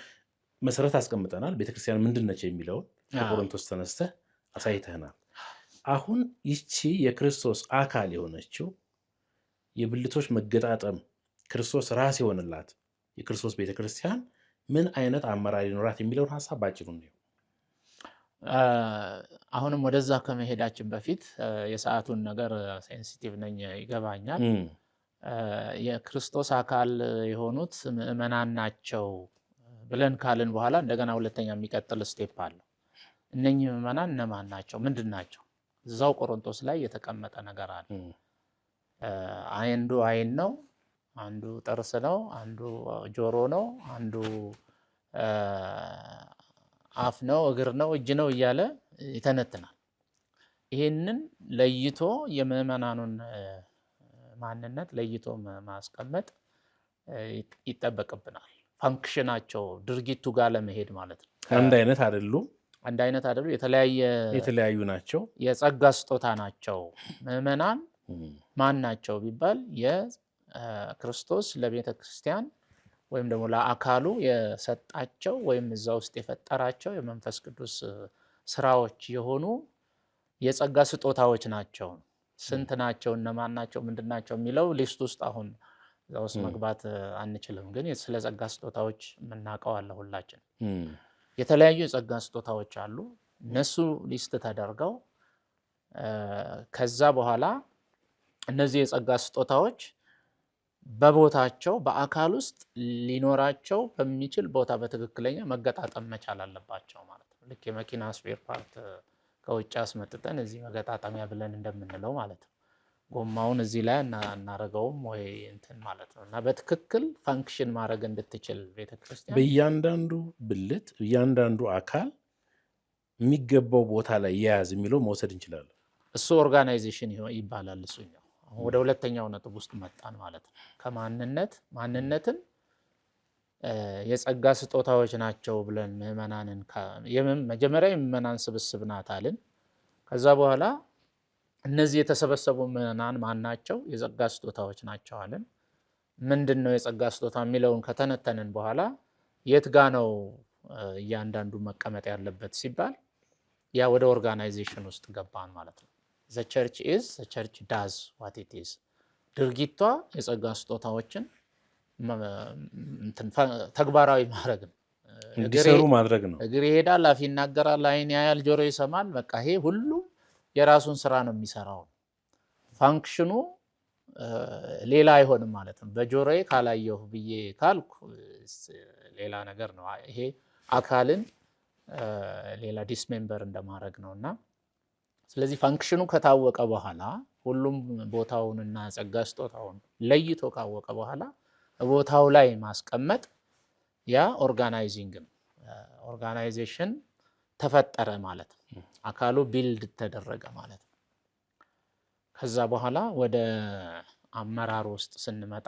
A: መሰረት አስቀምጠናል። ቤተክርስቲያን ምንድን ነች የሚለውን ከቆሮንቶስ ተነስተህ አሳይተህናል። አሁን ይቺ የክርስቶስ አካል የሆነችው የብልቶች መገጣጠም ክርስቶስ ራስ የሆነላት የክርስቶስ ቤተክርስቲያን ምን አይነት አመራር ይኖራት የሚለውን ሀሳብ ባጭሩ ነው።
B: አሁንም ወደዛ ከመሄዳችን በፊት የሰዓቱን ነገር ሴንሲቲቭ ነኝ ይገባኛል። የክርስቶስ አካል የሆኑት ምዕመናን ናቸው ብለን ካልን በኋላ እንደገና ሁለተኛ የሚቀጥል ስቴፕ አለው። እነኚህ ምዕመናን እነማን ናቸው? ምንድን ናቸው? እዛው ቆሮንቶስ ላይ የተቀመጠ ነገር አለ። አንዱ አይን ነው፣ አንዱ ጥርስ ነው፣ አንዱ ጆሮ ነው፣ አንዱ አፍ ነው፣ እግር ነው፣ እጅ ነው እያለ ይተነትናል። ይሄንን ለይቶ የምዕመናኑን ማንነት ለይቶ ማስቀመጥ ይጠበቅብናል። ፋንክሽናቸው ድርጊቱ ጋር ለመሄድ ማለት ነው።
A: አንድ አይነት አይደሉም፣ የተለያዩ ናቸው።
B: የጸጋ ስጦታ ናቸው። ምዕመናን ማን ናቸው ቢባል የክርስቶስ ለቤተ ክርስቲያን ወይም ደግሞ ለአካሉ የሰጣቸው ወይም እዛ ውስጥ የፈጠራቸው የመንፈስ ቅዱስ ስራዎች የሆኑ የጸጋ ስጦታዎች ናቸው። ስንት ናቸው? እነማን ናቸው? ምንድናቸው? የሚለው ሊስት ውስጥ አሁን እዛ ውስጥ መግባት አንችልም። ግን ስለ ጸጋ ስጦታዎች የምናውቀው አለ ሁላችን። የተለያዩ የጸጋ ስጦታዎች አሉ። እነሱ ሊስት ተደርገው ከዛ በኋላ እነዚህ የጸጋ ስጦታዎች በቦታቸው በአካል ውስጥ ሊኖራቸው በሚችል ቦታ በትክክለኛ መገጣጠም መቻል አለባቸው ማለት ነው። ልክ የመኪና ስፔር ፓርት ከውጭ አስመጥተን እዚህ መገጣጠሚያ ብለን እንደምንለው ማለት ነው። ጎማውን እዚህ ላይ እናረገውም ወይ እንትን ማለት ነው። እና በትክክል ፋንክሽን ማድረግ እንድትችል ቤተክርስቲያን
A: በእያንዳንዱ ብልት እያንዳንዱ አካል የሚገባው ቦታ ላይ የያዝ የሚለው መውሰድ እንችላለን።
B: እሱ ኦርጋናይዜሽን ይባላል። እሱኛው ወደ ሁለተኛው ነጥብ ውስጥ መጣን ማለት ነው። ማንነትን የጸጋ ስጦታዎች ናቸው ብለን ምዕመናንን መጀመሪያ የምዕመናን ስብስብ ናት አልን። ከዛ በኋላ እነዚህ የተሰበሰቡ ምዕመናን ማን ናቸው? የጸጋ ስጦታዎች ናቸው አልን። ምንድን ነው የጸጋ ስጦታ የሚለውን ከተነተንን በኋላ የት ጋ ነው እያንዳንዱ መቀመጥ ያለበት ሲባል ያ ወደ ኦርጋናይዜሽን ውስጥ ገባን ማለት ነው። the church does what it is። ድርጊቷ የጸጋ ስጦታዎችን ተግባራዊ ማድረግ ነው፣
A: እንዲሰሩ ማድረግ ነው።
B: እግር ይሄዳል፣ አፍ ይናገራል፣ አይን ያያል፣ ጆሮ ይሰማል። በቃ ይሄ ሁሉም የራሱን ስራ ነው የሚሰራው። ፋንክሽኑ ሌላ አይሆንም ማለት ነው። በጆሮዬ ካላየሁ ብዬ ካልኩ ሌላ ነገር ነው። ይሄ አካልን ሌላ ዲስሜምበር እንደማድረግ ነውና ስለዚህ ፋንክሽኑ ከታወቀ በኋላ ሁሉም ቦታውንና ጸጋ ስጦታውን ለይቶ ካወቀ በኋላ ቦታው ላይ ማስቀመጥ ያ ኦርጋናይዚንግ ነው። ኦርጋናይዜሽን ተፈጠረ ማለት ነው። አካሉ ቢልድ ተደረገ ማለት ነው። ከዛ በኋላ ወደ አመራር ውስጥ ስንመጣ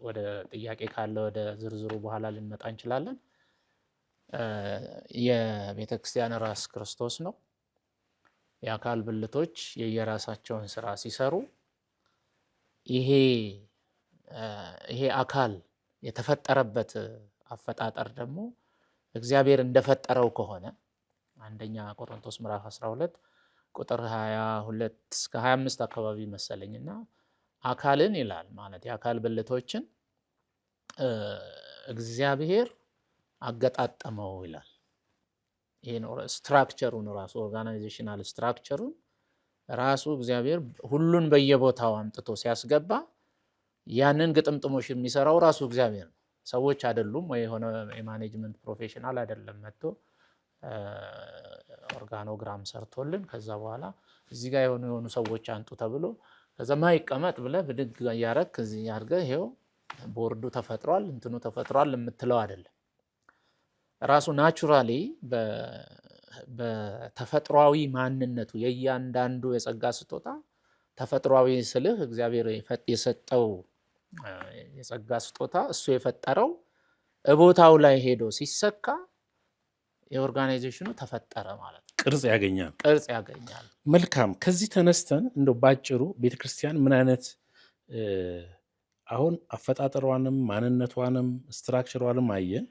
B: ወደ ጥያቄ ካለ ወደ ዝርዝሩ በኋላ ልንመጣ እንችላለን። የቤተክርስቲያን ራስ ክርስቶስ ነው። የአካል ብልቶች የየራሳቸውን ስራ ሲሰሩ ይሄ አካል የተፈጠረበት አፈጣጠር ደግሞ እግዚአብሔር እንደፈጠረው ከሆነ አንደኛ ቆሮንቶስ ምዕራፍ 12 ቁጥር 22 እስከ 25 አካባቢ መሰለኝና አካልን ይላል ማለት የአካል ብልቶችን እግዚአብሔር አገጣጠመው ይላል። ይሄ ነው ስትራክቸሩን ራሱ ኦርጋናይዜሽናል ስትራክቸሩን ራሱ እግዚአብሔር ሁሉን በየቦታው አምጥቶ ሲያስገባ ያንን ግጥምጥሞሽ የሚሰራው ራሱ እግዚአብሔር ነው። ሰዎች አይደሉም ወይ የሆነ የማኔጅመንት ፕሮፌሽናል አይደለም መጥቶ ኦርጋኖግራም ሰርቶልን ከዛ በኋላ እዚህ ጋር የሆኑ ሰዎች አንጡ ተብሎ ከዛ ማይቀመጥ ብለህ ብድግ ያረክ እዚህ ያርገ ይሄው ቦርዱ ተፈጥሯል እንትኑ ተፈጥሯል የምትለው አይደለም። ራሱ ናቹራሊ በተፈጥሯዊ ማንነቱ የእያንዳንዱ የጸጋ ስጦታ ተፈጥሯዊ ስልህ እግዚአብሔር የሰጠው የጸጋ ስጦታ እሱ የፈጠረው ቦታው ላይ ሄዶ ሲሰካ የኦርጋናይዜሽኑ ተፈጠረ ማለት ነው።
A: ቅርጽ
B: ያገኛል።
A: መልካም። ከዚህ ተነስተን እንደው ባጭሩ ቤተክርስቲያን ምን አይነት አሁን አፈጣጠሯንም ማንነቷንም ስትራክቸሯንም አየን።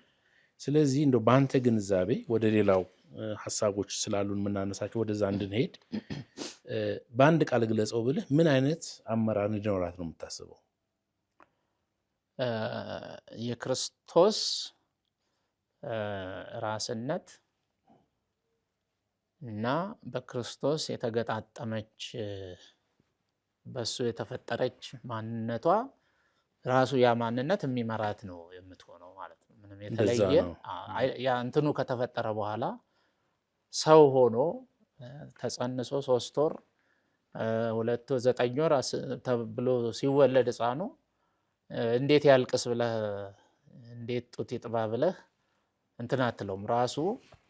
A: ስለዚህ እንደው በአንተ ግንዛቤ ወደ ሌላው ሀሳቦች ስላሉን የምናነሳቸው ወደዛ እንድንሄድ በአንድ ቃል ግለጸው ብልህ ምን አይነት አመራር እንዲኖራት ነው የምታስበው?
B: የክርስቶስ ራስነት እና በክርስቶስ የተገጣጠመች በሱ የተፈጠረች ማንነቷ ራሱ ያ ማንነት የሚመራት ነው የምትሆነው ማለት ነው። ምንም የተለየ ያ እንትኑ ከተፈጠረ በኋላ ሰው ሆኖ ተጸንሶ 3 ወር 2 9 ወር ተብሎ ሲወለድ ሕፃኑ እንዴት ያልቅስ ብለህ እንዴት ጡት ይጥባ ብለህ እንትን አትለውም። ራሱ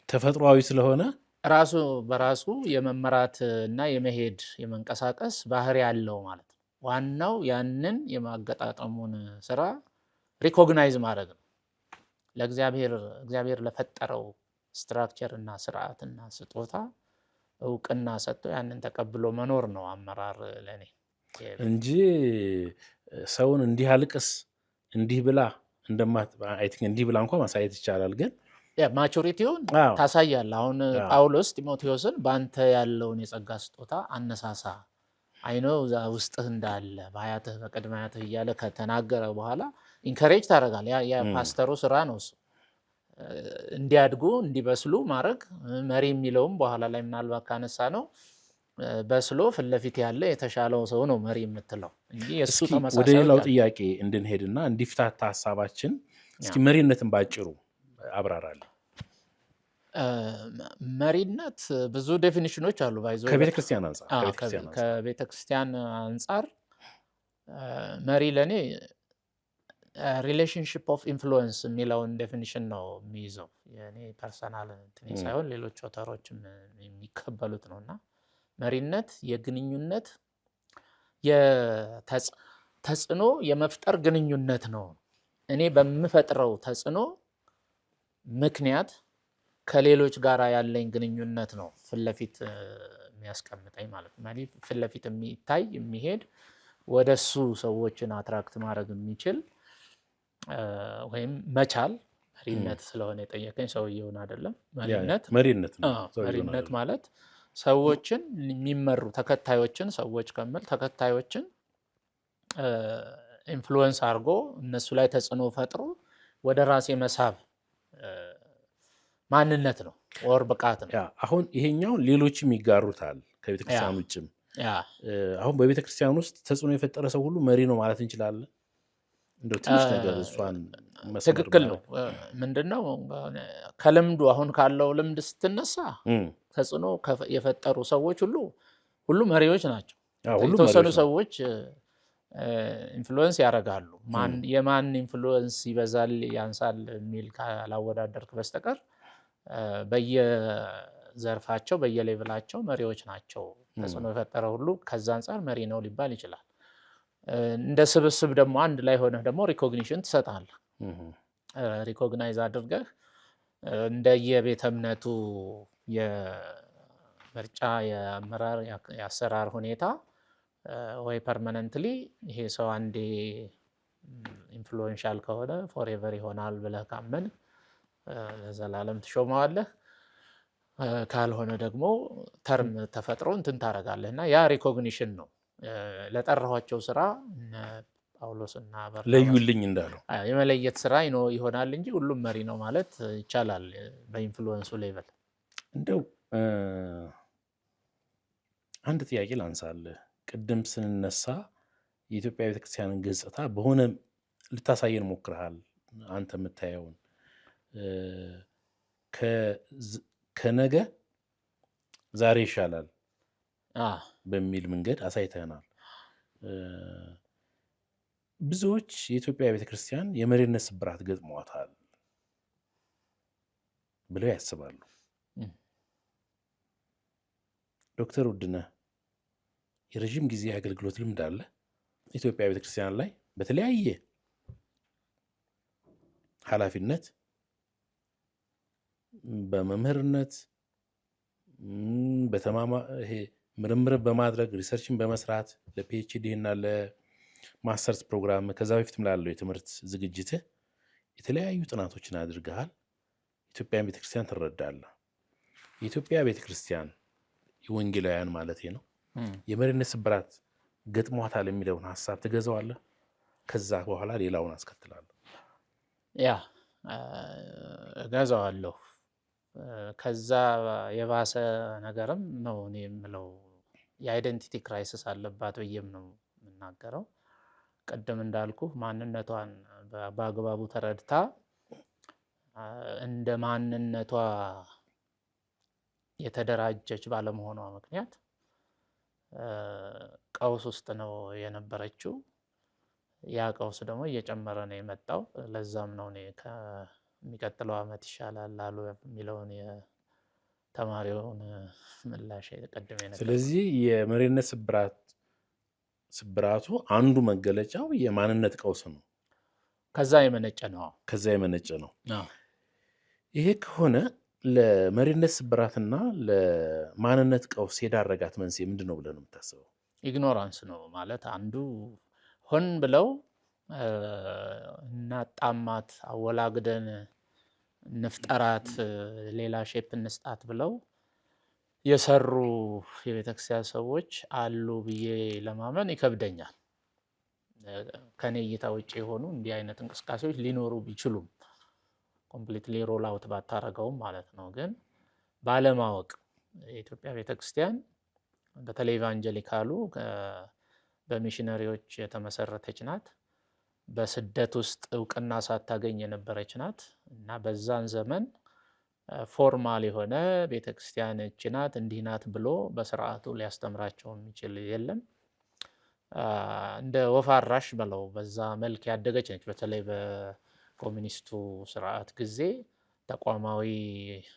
A: ተፈጥሯዊ ስለሆነ
B: ራሱ በራሱ የመመራት እና የመሄድ የመንቀሳቀስ ባህሪ ያለው ማለት ነው። ዋናው ያንን የማገጣጠሙን ስራ ሪኮግናይዝ ማድረግ ነው። እግዚአብሔር ለፈጠረው ስትራክቸር እና ስርዓትና ስጦታ እውቅና ሰጥቶ ያንን ተቀብሎ መኖር ነው አመራር ለኔ
A: እንጂ ሰውን እንዲህ አልቅስ እንዲህ ብላ እንዲህ ብላ እንኳን ማሳየት ይቻላል። ግን
B: ማቹሪቲውን ታሳያለህ። አሁን ጳውሎስ ጢሞቴዎስን በአንተ ያለውን የጸጋ ስጦታ አነሳሳ አይነው እዛ ውስጥህ እንዳለ በአያትህ በቅድመ አያትህ እያለ ከተናገረ በኋላ ኢንከሬጅ ታደርጋለህ። ያ ፓስተሩ ስራ ነው እሱ። እንዲያድጉ እንዲበስሉ ማድረግ መሪ የሚለውም በኋላ ላይ ምናልባት ካነሳ ነው በስሎ ፊት ለፊት ያለ የተሻለው ሰው ነው መሪ የምትለው እንጂ የእሱ ተመሳሳይ።
A: ወደ ሌላው ጥያቄ እንድንሄድና እንዲፍታታ ሀሳባችን እስኪ መሪነትን ባጭሩ አብራራለህ።
B: መሪነት ብዙ ዴፊኒሽኖች አሉ። ባይዞ
A: ከቤተክርስቲያን
B: አንጻር መሪ ለኔ ሪሌሽንሽፕ ኦፍ ኢንፍሉዌንስ የሚለውን ዴፊኒሽን ነው የሚይዘው። የኔ ፐርሰናል እንትን ሳይሆን ሌሎች ኦተሮችም የሚቀበሉት ነውና መሪነት የግንኙነት ተጽዕኖ የመፍጠር ግንኙነት ነው። እኔ በምፈጥረው ተጽዕኖ ምክንያት ከሌሎች ጋር ያለኝ ግንኙነት ነው ፊት ለፊት የሚያስቀምጠኝ ማለት ነው። ፊት ለፊት የሚታይ የሚሄድ ወደሱ ሰዎችን አትራክት ማድረግ የሚችል ወይም መቻል መሪነት ስለሆነ የጠየቀኝ ሰውየውን አይደለም። መሪነት ማለት ሰዎችን የሚመሩ ተከታዮችን ሰዎች ከመል ተከታዮችን ኢንፍሉዌንስ አድርጎ እነሱ ላይ ተጽዕኖ ፈጥሮ ወደ ራሴ መሳብ ማንነት ነው ወር ብቃት ነው።
A: አሁን ይሄኛው ሌሎችም ይጋሩታል ከቤተክርስቲያን ውጭም። አሁን በቤተክርስቲያን ውስጥ ተጽዕኖ የፈጠረ ሰው ሁሉ መሪ ነው ማለት እንችላለን። እንደው ትንሽ ነገር እሷን
B: ትክክል ነው። ምንድነው ከልምዱ አሁን ካለው ልምድ ስትነሳ ተጽዕኖ የፈጠሩ ሰዎች ሁሉ መሪዎች ናቸው። የተወሰኑ ሰዎች ኢንፍሉዌንስ ያደርጋሉ። የማን ኢንፍሉዌንስ ይበዛል ያንሳል የሚል ካላወዳደርክ በስተቀር በየዘርፋቸው በየሌቭላቸው መሪዎች ናቸው። ተጽዕኖ የፈጠረ ሁሉ ከዛ አንጻር መሪ ነው ሊባል ይችላል። እንደ ስብስብ ደግሞ አንድ ላይ ሆነህ ደግሞ ሪኮግኒሽን ትሰጣለህ። ሪኮግናይዝ አድርገህ እንደየቤተ እምነቱ የምርጫ የአመራር የአሰራር ሁኔታ ወይ ፐርማነንትሊ ይሄ ሰው አንዴ ኢንፍሉዌንሻል ከሆነ ፎሬቨር ይሆናል ብለህ ካመን ለዘላለም ትሾመዋለህ። ካልሆነ ደግሞ ተርም ተፈጥሮ እንትን ታደርጋለህ እና ያ ሪኮግኒሽን ነው። ለጠራኋቸው ስራ ጳውሎስና
A: ለዩልኝ እንዳለው
B: የመለየት ስራ ይሆናል እንጂ ሁሉም መሪ ነው ማለት ይቻላል በኢንፍሉዌንሱ ሌቨል።
A: እንደው አንድ ጥያቄ ላንሳልህ። ቅድም ስንነሳ የኢትዮጵያ ቤተክርስቲያንን ገጽታ በሆነ ልታሳየን ሞክረሃል። አንተ የምታየውን ከነገ ዛሬ ይሻላል በሚል መንገድ አሳይተናል። ብዙዎች የኢትዮጵያ ቤተክርስቲያን የመሪነት ስብራት ገጥሟታል ብለው ያስባሉ። ዶክተር ውድነህ የረዥም ጊዜ አገልግሎት ልምድ አለ ኢትዮጵያ ቤተክርስቲያን ላይ በተለያየ ኃላፊነት በመምህርነት ይሄ ምርምር በማድረግ ሪሰርችን በመስራት ለፒኤችዲ እና ለማስተርስ ፕሮግራም ከዛ በፊትም ላለው የትምህርት ዝግጅትህ የተለያዩ ጥናቶችን አድርገሃል። ኢትዮጵያን ቤተክርስቲያን ትረዳለህ። የኢትዮጵያ ቤተክርስቲያን የወንጌላውያን ማለት ነው የመሪነት ስብራት ገጥሟታል የሚለውን ሀሳብ ትገዛዋለህ? ከዛ በኋላ ሌላውን አስከትላለሁ።
B: እገዛዋለሁ። ከዛ የባሰ ነገርም ነው እኔ የምለው። የአይደንቲቲ ክራይሲስ አለባት ብዬም ነው የምናገረው። ቅድም እንዳልኩ ማንነቷን በአግባቡ ተረድታ እንደ ማንነቷ የተደራጀች ባለመሆኗ ምክንያት ቀውስ ውስጥ ነው የነበረችው። ያ ቀውስ ደግሞ እየጨመረ ነው የመጣው። ለዛም ነው እኔ ከሚቀጥለው ዓመት ይሻላል አሉ የሚለውን የተማሪውን ምላሽ ቅድም የነገርኩህ።
A: ስለዚህ የመሪነት ስብራቱ አንዱ መገለጫው የማንነት ቀውስ ነው።
B: ከዛ የመነጨ ነው።
A: ይሄ ከሆነ ለመሪነት ስብራትና ለማንነት ቀውስ የዳረጋት መንስኤ ምንድን ነው ብለህ ነው የምታስበው?
B: ኢግኖራንስ ነው ማለት አንዱ ሆን ብለው እናጣማት፣ አወላግደን እንፍጠራት፣ ሌላ ሼፕ እንስጣት ብለው የሰሩ የቤተክርስቲያን ሰዎች አሉ ብዬ ለማመን ይከብደኛል። ከኔ እይታ ውጭ የሆኑ እንዲህ አይነት እንቅስቃሴዎች ሊኖሩ ቢችሉም ኮምፕሊትሊ ሮል አውት ባታረገውም ማለት ነው። ግን ባለማወቅ የኢትዮጵያ ቤተክርስቲያን በተለይ ኢቫንጀሊካሉ በሚሽነሪዎች የተመሰረተች ናት። በስደት ውስጥ እውቅና ሳታገኝ የነበረች ናት እና በዛን ዘመን ፎርማል የሆነ ቤተክርስቲያን እቺ ናት እንዲህ ናት ብሎ በስርዓቱ ሊያስተምራቸው የሚችል የለም። እንደ ወፍ አራሽ በለው በዛ መልክ ያደገች ነች። በተለይ በኮሚኒስቱ ስርዓት ጊዜ ተቋማዊ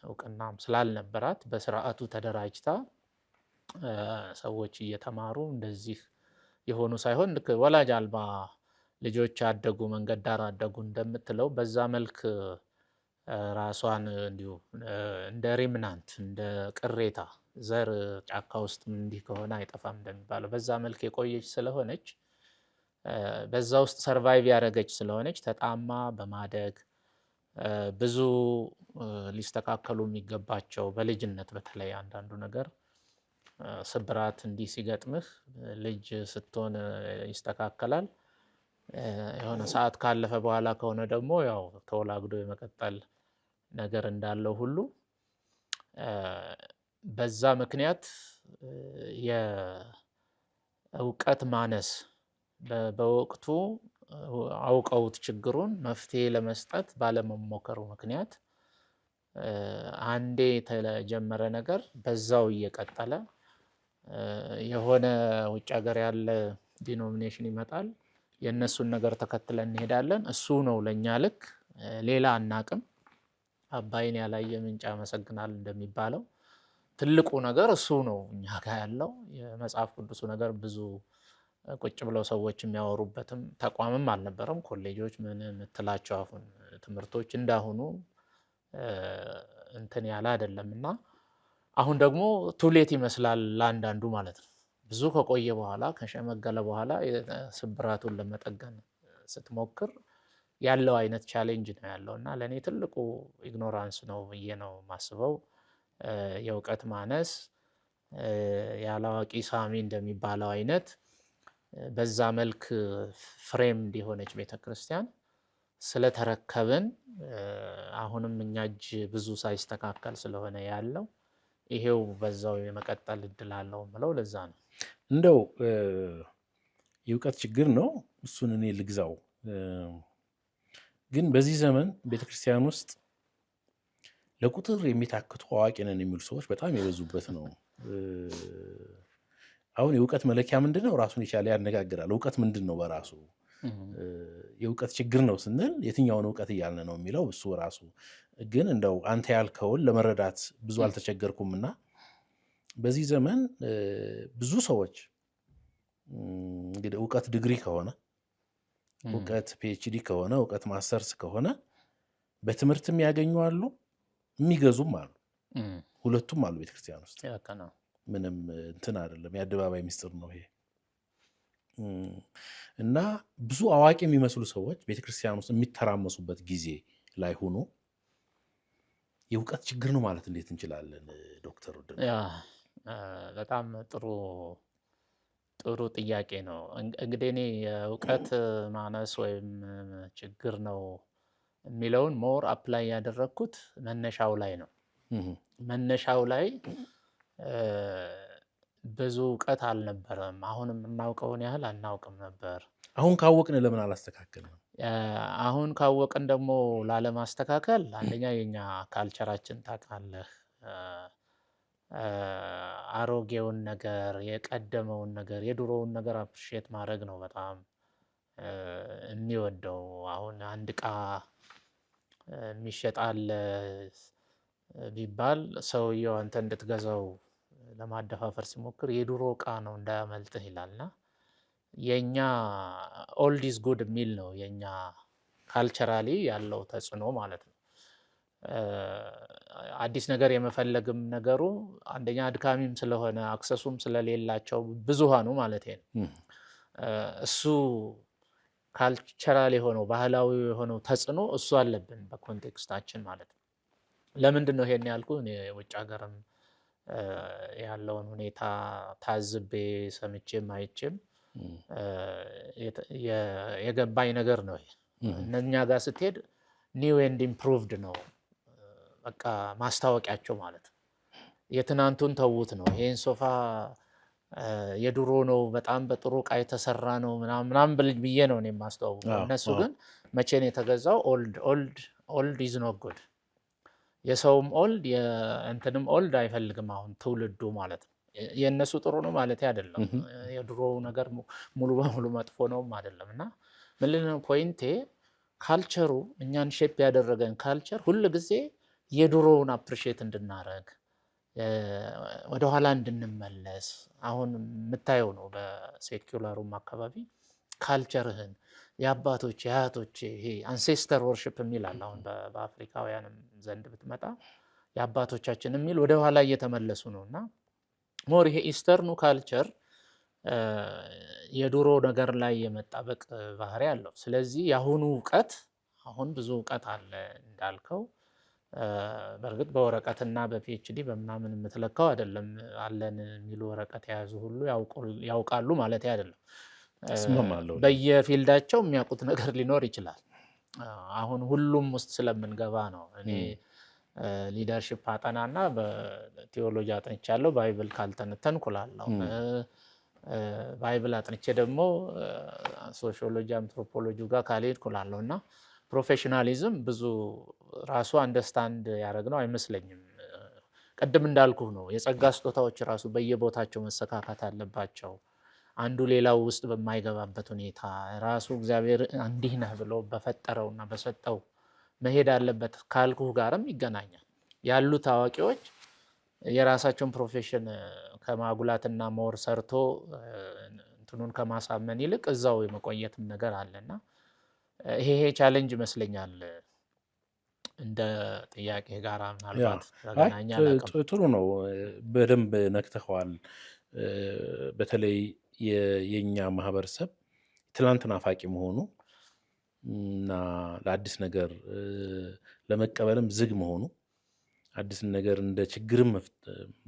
B: እውቅናም ስላልነበራት በስርዓቱ ተደራጅታ ሰዎች እየተማሩ እንደዚህ የሆኑ ሳይሆን ልክ ወላጅ አልባ ልጆች አደጉ መንገድ ዳር አደጉ እንደምትለው በዛ መልክ ራሷን እንዲሁ እንደ ሪምናንት እንደ ቅሬታ ዘር ጫካ ውስጥ እንዲህ ከሆነ አይጠፋም እንደሚባለው በዛ መልክ የቆየች ስለሆነች በዛ ውስጥ ሰርቫይቭ ያደረገች ስለሆነች ተጣማ በማደግ ብዙ ሊስተካከሉ የሚገባቸው በልጅነት በተለይ አንዳንዱ ነገር ስብራት እንዲህ ሲገጥምህ ልጅ ስትሆን ይስተካከላል። የሆነ ሰዓት ካለፈ በኋላ ከሆነ ደግሞ ያው ተወላግዶ የመቀጠል ነገር እንዳለው ሁሉ በዛ ምክንያት የእውቀት ማነስ በወቅቱ አውቀውት ችግሩን መፍትሄ ለመስጠት ባለመሞከሩ ምክንያት አንዴ የተጀመረ ነገር በዛው እየቀጠለ የሆነ ውጭ ሀገር ያለ ዲኖሚኔሽን ይመጣል፣ የእነሱን ነገር ተከትለን እንሄዳለን። እሱ ነው ለእኛ ልክ፣ ሌላ አናቅም። አባይን ያላየ ምንጭ ያመሰግናል እንደሚባለው ትልቁ ነገር እሱ ነው እኛ ጋር ያለው። የመጽሐፍ ቅዱሱ ነገር ብዙ ቁጭ ብለው ሰዎች የሚያወሩበትም ተቋምም አልነበረም። ኮሌጆች ምን የምትላቸው አሁን ትምህርቶች እንዳሁኑ እንትን ያለ አይደለም እና አሁን ደግሞ ቱሌት ይመስላል ለአንዳንዱ ማለት ነው። ብዙ ከቆየ በኋላ ከሸመገለ በኋላ ስብራቱን ለመጠገን ስትሞክር ያለው አይነት ቻሌንጅ ነው ያለው እና ለእኔ ትልቁ ኢግኖራንስ ነው ብዬ ነው የማስበው። የእውቀት ማነስ፣ ያላዋቂ ሳሚ እንደሚባለው አይነት በዛ መልክ ፍሬም እንዲሆነች ቤተክርስቲያን ስለተረከብን አሁንም እኛ እጅ ብዙ ሳይስተካከል ስለሆነ ያለው ይሄው በዛው የመቀጠል እድል አለው ብለው ለዛ ነው።
A: እንደው የእውቀት ችግር ነው እሱን እኔ ልግዛው። ግን በዚህ ዘመን ቤተክርስቲያን ውስጥ ለቁጥር የሚታክቱ አዋቂ ነን የሚሉ ሰዎች በጣም የበዙበት ነው። አሁን የእውቀት መለኪያ ምንድን ነው? ራሱን የቻለ ያነጋግራል። እውቀት ምንድን ነው በራሱ? የእውቀት ችግር ነው ስንል የትኛውን እውቀት እያልን ነው የሚለው እሱ ራሱ። ግን እንደው አንተ ያልከውን ለመረዳት ብዙ አልተቸገርኩም እና በዚህ ዘመን ብዙ ሰዎች እንግዲህ እውቀት ዲግሪ ከሆነ እውቀት ፒኤችዲ ከሆነ እውቀት ማስተርስ ከሆነ በትምህርትም ያገኙ አሉ፣ የሚገዙም አሉ። ሁለቱም አሉ ቤተክርስቲያን ውስጥ። ምንም እንትን አይደለም፣ የአደባባይ ሚስጥር ነው ይሄ። እና ብዙ አዋቂ የሚመስሉ ሰዎች ቤተክርስቲያን ውስጥ የሚተራመሱበት ጊዜ ላይ ሆኖ የእውቀት ችግር ነው ማለት እንዴት እንችላለን? ዶክተር ወደ
B: በጣም ጥሩ ጥያቄ ነው። እንግዲህ እኔ የእውቀት ማነስ ወይም ችግር ነው የሚለውን ሞር አፕላይ ያደረግኩት መነሻው ላይ ነው። መነሻው ላይ ብዙ እውቀት አልነበረም። አሁንም የምናውቀውን ያህል አናውቅም ነበር።
A: አሁን ካወቅን ለምን አላስተካከልንም?
B: አሁን ካወቅን ደግሞ ላለማስተካከል አንደኛ የኛ ካልቸራችን ታውቃለህ፣ አሮጌውን ነገር የቀደመውን ነገር የድሮውን ነገር አፕሪሼት ማድረግ ነው በጣም የሚወደው። አሁን አንድ እቃ የሚሸጥ አለ ቢባል ሰውየው አንተ እንድትገዛው ለማደፋፈር ሲሞክር የድሮ እቃ ነው እንዳያመልጥህ ይላልና የኛ ኦልድ ኢዝ ጉድ የሚል ነው የኛ ካልቸራሊ ያለው ተጽዕኖ ማለት ነው። አዲስ ነገር የመፈለግም ነገሩ አንደኛ አድካሚም ስለሆነ አክሰሱም ስለሌላቸው ብዙሃኑ ማለት ነው። እሱ ካልቸራል የሆነው ባህላዊ የሆነው ተጽዕኖ እሱ አለብን በኮንቴክስታችን ማለት ነው። ለምንድን ነው ይሄን ያልኩ? እኔ ውጭ ሀገርም ያለውን ሁኔታ ታዝቤ ሰምቼም አይቼም የገባኝ ነገር ነው። እነኛ ጋር ስትሄድ ኒው ኤንድ ኢምፕሩቭድ ነው በቃ ማስታወቂያቸው ማለት ነው። የትናንቱን ተዉት ነው። ይሄን ሶፋ የድሮ ነው በጣም በጥሩ እቃ የተሰራ ነው ምናምን ብዬ ነው እኔ የማስተዋውቀው። እነሱ ግን መቼ ነው የተገዛው? ኦልድ ኢዝ ኖት ጉድ። የሰውም ኦልድ የእንትንም ኦልድ አይፈልግም አሁን ትውልዱ ማለት ነው። የእነሱ ጥሩ ነው ማለት አይደለም። የድሮው ነገር ሙሉ በሙሉ መጥፎ ነውም አይደለም። እና ምንድነው ፖይንቴ? ካልቸሩ እኛን ሼፕ ያደረገን ካልቸር ሁል ጊዜ የድሮውን አፕሪሼት እንድናረግ ወደኋላ እንድንመለስ አሁን የምታየው ነው። በሴኩላሩም አካባቢ ካልቸርህን የአባቶች የአያቶች ይሄ አንሴስተር ወርሽፕ የሚል አለ። አሁን በአፍሪካውያንም ዘንድ ብትመጣ የአባቶቻችን የሚል ወደኋላ እየተመለሱ ነው። እና ሞር ይሄ ኢስተርኑ ካልቸር የድሮ ነገር ላይ የመጣበቅ ባህሪ አለው። ስለዚህ የአሁኑ እውቀት አሁን ብዙ እውቀት አለ እንዳልከው። በእርግጥ በወረቀትና በፒኤችዲ በምናምን የምትለካው አይደለም። አለን የሚሉ ወረቀት የያዙ ሁሉ ያውቃሉ ማለት አይደለም። በየፊልዳቸው የሚያውቁት ነገር ሊኖር ይችላል። አሁን ሁሉም ውስጥ ስለምንገባ ነው። እኔ ሊደርሺፕ አጠናና በቲዎሎጂ አጥንቻለሁ። ባይብል ካልተነተንኩ እላለሁ። ባይብል አጥንቼ ደግሞ ሶሺዮሎጂ አንትሮፖሎጂ ጋር ካልሄድኩ እላለሁ። እና ፕሮፌሽናሊዝም ብዙ ራሱ አንደርስታንድ ያደረግነው አይመስለኝም። ቅድም እንዳልኩህ ነው። የጸጋ ስጦታዎች ራሱ በየቦታቸው መሰካካት አለባቸው። አንዱ ሌላው ውስጥ በማይገባበት ሁኔታ ራሱ እግዚአብሔር እንዲህ ነህ ብሎ በፈጠረውና በሰጠው መሄድ አለበት ካልኩህ ጋርም ይገናኛል። ያሉት አዋቂዎች የራሳቸውን ፕሮፌሽን ከማጉላትና ሞር ሰርቶ እንትኑን ከማሳመን ይልቅ እዛው የመቆየትም ነገር አለና ይሄ ቻሌንጅ ይመስለኛል። እንደ ጥያቄ ጋራ ምናልባት ተገናኛ
A: ጥሩ ነው። በደንብ ነክተኸዋል። በተለይ የኛ ማህበረሰብ ትላንት ናፋቂ መሆኑ እና ለአዲስ ነገር ለመቀበልም ዝግ መሆኑ አዲስን ነገር እንደ ችግርም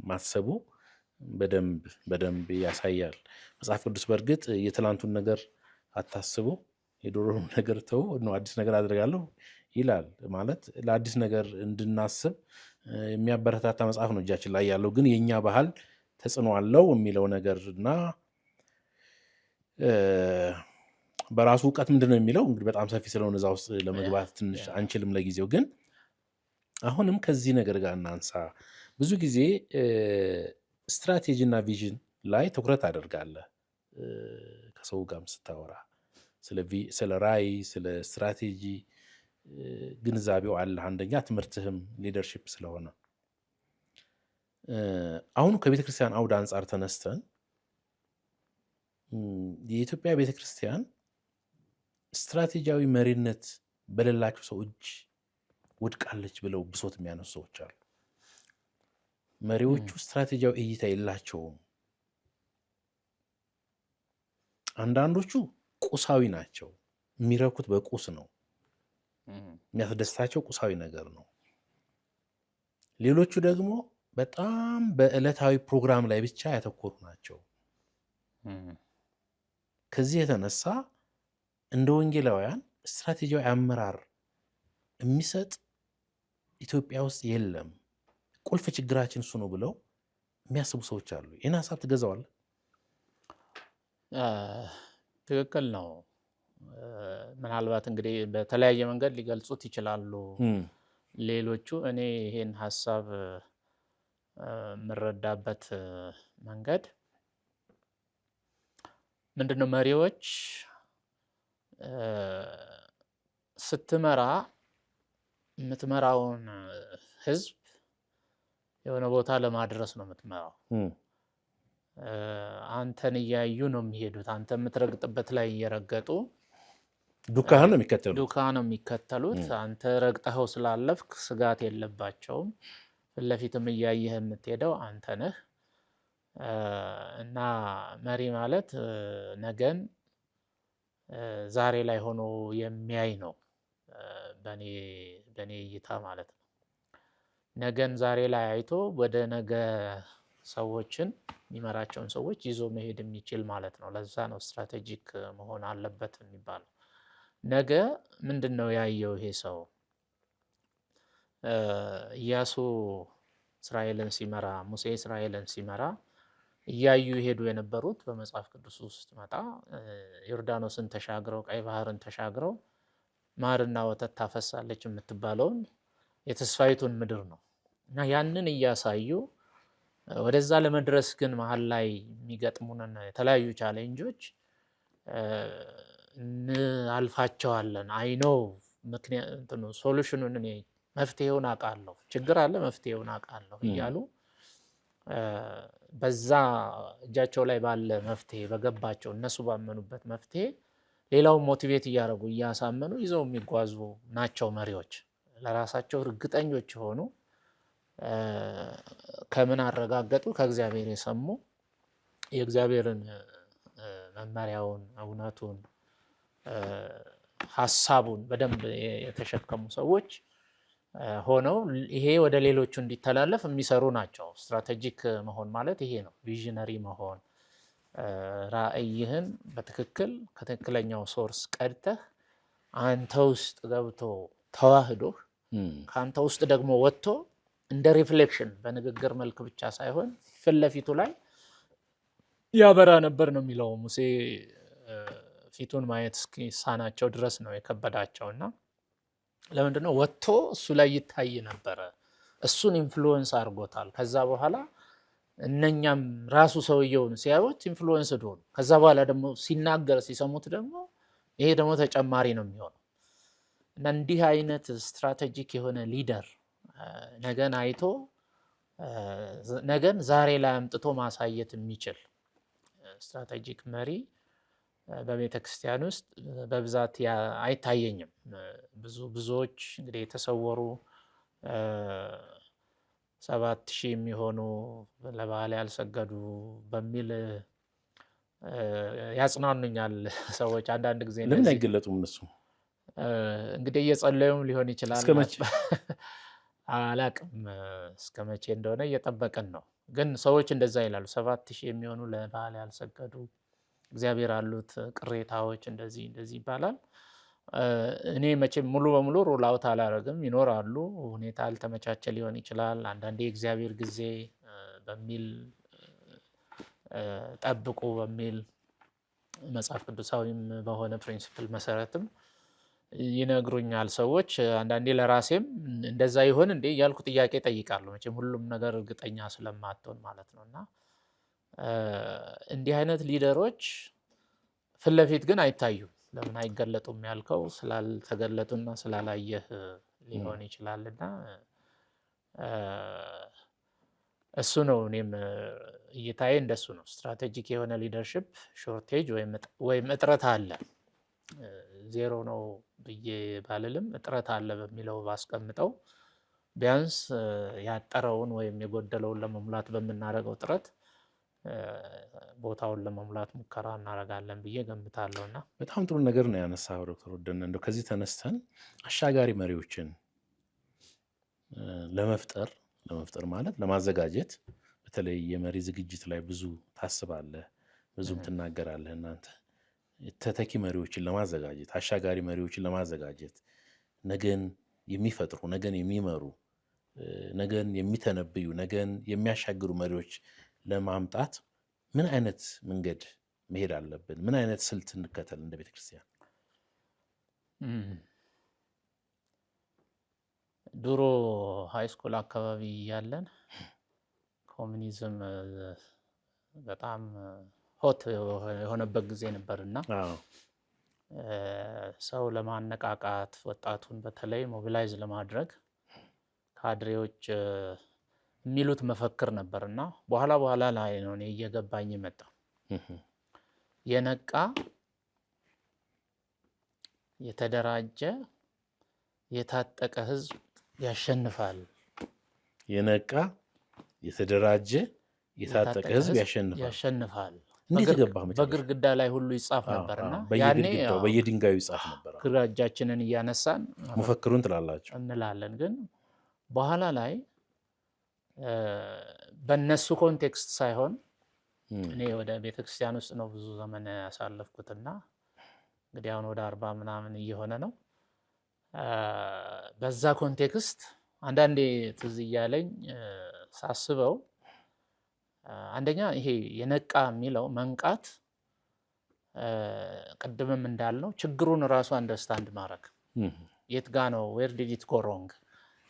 A: ማሰቡ በደንብ ያሳያል። መጽሐፍ ቅዱስ በእርግጥ የትላንቱን ነገር አታስቡ የድሮውን ነገር ተው ነው አዲስ ነገር አድርጋለሁ ይላል። ማለት ለአዲስ ነገር እንድናስብ የሚያበረታታ መጽሐፍ ነው እጃችን ላይ ያለው። ግን የኛ ባህል ተጽዕኖ አለው የሚለው ነገር እና በራሱ እውቀት ምንድን ነው የሚለው እንግዲህ በጣም ሰፊ ስለሆነ እዛ ውስጥ ለመግባት ትንሽ አንችልም ለጊዜው። ግን አሁንም ከዚህ ነገር ጋር እናንሳ። ብዙ ጊዜ ስትራቴጂ እና ቪዥን ላይ ትኩረት አደርጋለህ ከሰው ጋርም ስታወራ ስለ ራዕይ፣ ስለ ስትራቴጂ ግንዛቤው አለ። አንደኛ ትምህርትህም ሊደርሺፕ ስለሆነ አሁኑ ከቤተክርስቲያን አውድ አንጻር ተነስተን የኢትዮጵያ ቤተክርስቲያን ስትራቴጂያዊ መሪነት በሌላቸው ሰው እጅ ወድቃለች ብለው ብሶት የሚያነሱ ሰዎች አሉ። መሪዎቹ ስትራቴጂያዊ እይታ የላቸውም። አንዳንዶቹ ቁሳዊ ናቸው። የሚረኩት በቁስ ነው። የሚያስደስታቸው ቁሳዊ ነገር ነው። ሌሎቹ ደግሞ በጣም በዕለታዊ ፕሮግራም ላይ ብቻ ያተኮሩ ናቸው። ከዚህ የተነሳ እንደ ወንጌላውያን ስትራቴጂያዊ አመራር የሚሰጥ ኢትዮጵያ ውስጥ የለም። ቁልፍ ችግራችን እሱ ነው ብለው የሚያስቡ ሰዎች አሉ። ይህን ሀሳብ ትገዛዋለህ?
B: ትክክል ነው። ምናልባት እንግዲህ በተለያየ መንገድ ሊገልጹት ይችላሉ ሌሎቹ። እኔ ይሄን ሀሳብ የምረዳበት መንገድ ምንድነው? መሪዎች ስትመራ የምትመራውን ህዝብ የሆነ ቦታ ለማድረስ ነው የምትመራው። አንተን እያዩ ነው የሚሄዱት። አንተ የምትረግጥበት ላይ እየረገጡ
A: ዱካህን ነው
B: የሚከተሉት። አንተ ረግጠኸው ስላለፍክ ስጋት የለባቸውም። ፊት ለፊትም እያየህ የምትሄደው አንተ ነህ። እና መሪ ማለት ነገን ዛሬ ላይ ሆኖ የሚያይ ነው፣ በኔ እይታ ማለት ነው። ነገን ዛሬ ላይ አይቶ ወደ ነገ ሰዎችን የሚመራቸውን ሰዎች ይዞ መሄድ የሚችል ማለት ነው። ለዛ ነው ስትራቴጂክ መሆን አለበት የሚባለው። ነገ ምንድነው ያየው ይሄ ሰው? ኢያሱ እስራኤልን ሲመራ፣ ሙሴ እስራኤልን ሲመራ እያዩ ይሄዱ የነበሩት በመጽሐፍ ቅዱስ ውስጥ መጣ ዮርዳኖስን ተሻግረው ቀይ ባህርን ተሻግረው ማርና ወተት ታፈሳለች የምትባለውን የተስፋይቱን ምድር ነው። እና ያንን እያሳዩ ወደዛ ለመድረስ ግን መሀል ላይ የሚገጥሙንን የተለያዩ ቻሌንጆች እንአልፋቸዋለን። አይኖ ምክንያት ሶሉሽኑን እኔ መፍትሄውን አውቃለሁ፣ ችግር አለ መፍትሄውን አውቃለሁ እያሉ በዛ እጃቸው ላይ ባለ መፍትሄ በገባቸው እነሱ ባመኑበት መፍትሄ ሌላውን ሞቲቬት እያደረጉ እያሳመኑ ይዘው የሚጓዙ ናቸው መሪዎች። ለራሳቸው እርግጠኞች የሆኑ ከምን አረጋገጡ? ከእግዚአብሔር የሰሙ የእግዚአብሔርን መመሪያውን፣ እውነቱን፣ ሀሳቡን በደንብ የተሸከሙ ሰዎች ሆነው ይሄ ወደ ሌሎቹ እንዲተላለፍ የሚሰሩ ናቸው። ስትራቴጂክ መሆን ማለት ይሄ ነው። ቪዥነሪ መሆን፣ ራዕይህን በትክክል ከትክክለኛው ሶርስ ቀድተህ አንተ ውስጥ ገብቶ ተዋህዶህ ከአንተ ውስጥ ደግሞ ወጥቶ እንደ ሪፍሌክሽን በንግግር መልክ ብቻ ሳይሆን ፊት ለፊቱ ላይ ያበራ ነበር ነው የሚለው። ሙሴ ፊቱን ማየት እስኪሳናቸው ድረስ ነው የከበዳቸው። እና ለምንድነው? ወጥቶ እሱ ላይ ይታይ ነበረ። እሱን ኢንፍሉዌንስ አድርጎታል። ከዛ በኋላ እነኛም ራሱ ሰውየውን ሲያዩት ኢንፍሉዌንስ ሆኑ። ከዛ በኋላ ደግሞ ሲናገር ሲሰሙት ደግሞ ይሄ ደግሞ ተጨማሪ ነው የሚሆነው። እና እንዲህ አይነት ስትራቴጂክ የሆነ ሊደር ነገን አይቶ ነገን ዛሬ ላይ አምጥቶ ማሳየት የሚችል ስትራቴጂክ መሪ በቤተ ክርስቲያን ውስጥ በብዛት አይታየኝም። ብዙዎች እንግዲህ የተሰወሩ 7,000 የሚሆኑ ለበዓል ያልሰገዱ በሚል ያጽናኑኛል ሰዎች አንዳንድ ጊዜ።
A: ለምን አይገለጡም እነሱ?
B: እንግዲህ እየጸለዩም ሊሆን ይችላል።
A: እስከመቼ
B: አላቅም፣ እስከመቼ እንደሆነ እየጠበቅን ነው። ግን ሰዎች እንደዛ ይላሉ። 7,000 የሚሆኑ ለበዓል ያልሰገዱ እግዚአብሔር አሉት ቅሬታዎች እንደዚህ ይባላል። እኔ መቼም ሙሉ በሙሉ ሩል አውት አላደርግም። ይኖራሉ፣ ሁኔታ አልተመቻቸ ሊሆን ይችላል። አንዳንዴ የእግዚአብሔር ጊዜ በሚል ጠብቁ በሚል መጽሐፍ ቅዱሳዊም በሆነ ፕሪንሲፕል መሰረትም ይነግሩኛል ሰዎች። አንዳንዴ ለራሴም እንደዛ ይሆን እንዴ እያልኩ ጥያቄ ጠይቃለሁ። መቼም ሁሉም ነገር እርግጠኛ ስለማትሆን ማለት ነው። እና እንዲህ አይነት ሊደሮች ፊት ለፊት ግን አይታዩም። ለምን አይገለጡም ያልከው ስላልተገለጡና ስላላየህ ሊሆን ይችላልና እሱ ነው። እኔም እይታዬ እንደሱ ነው። ስትራቴጂክ የሆነ ሊደርሽፕ ሾርቴጅ ወይም እጥረት አለ። ዜሮ ነው ብዬ ባልልም እጥረት አለ በሚለው ባስቀምጠው ቢያንስ ያጠረውን ወይም የጎደለውን ለመሙላት በምናደርገው ጥረት ቦታውን ለመሙላት ሙከራ እናደርጋለን ብዬ ገምታለሁና
A: በጣም ጥሩ ነገር ነው ያነሳው ዶክተር ወደነ። እንደው ከዚህ ተነስተን አሻጋሪ መሪዎችን ለመፍጠር ማለት ለማዘጋጀት፣ በተለይ የመሪ ዝግጅት ላይ ብዙ ታስባለህ፣ ብዙም ትናገራለህ። እናንተ ተተኪ መሪዎችን ለማዘጋጀት፣ አሻጋሪ መሪዎችን ለማዘጋጀት፣ ነገን የሚፈጥሩ፣ ነገን የሚመሩ፣ ነገን የሚተነብዩ፣ ነገን የሚያሻግሩ መሪዎች ለማምጣት ምን አይነት መንገድ መሄድ አለብን? ምን አይነት ስልት እንከተል እንደ ቤተክርስቲያን?
B: ድሮ ሃይስኩል አካባቢ ያለን ኮሚኒዝም በጣም ሆት የሆነበት ጊዜ ነበርና ሰው ለማነቃቃት ወጣቱን በተለይ ሞቢላይዝ ለማድረግ ካድሬዎች የሚሉት መፈክር ነበርና በኋላ ላይ ነው እኔ እየገባኝ መጣ። የነቃ የተደራጀ የታጠቀ ህዝብ ያሸንፋል።
A: የነቃ የተደራጀ የታጠቀ ህዝብ ያሸንፋል። እንዴት ገባህ?
B: በግርግዳ ላይ ሁሉ ይጻፍ ነበርና
A: ያኔ በየድንጋዩ ይጻፍ ነበር።
B: ግራጃችንን እያነሳን
A: መፈክሩን ትላላችሁ
B: እንላለን። ግን በኋላ ላይ በነሱ ኮንቴክስት ሳይሆን እኔ ወደ ቤተክርስቲያን ውስጥ ነው ብዙ ዘመን ያሳለፍኩትና እንግዲህ አሁን ወደ 40 ምናምን እየሆነ ነው። በዛ ኮንቴክስት አንዳንዴ ትዝ እያለኝ ሳስበው አንደኛ ይሄ የነቃ የሚለው መንቃት ቅድምም እንዳልነው ችግሩን ራሱ አንደርስታንድ ማድረግ የት ጋ ነው where did it go wrong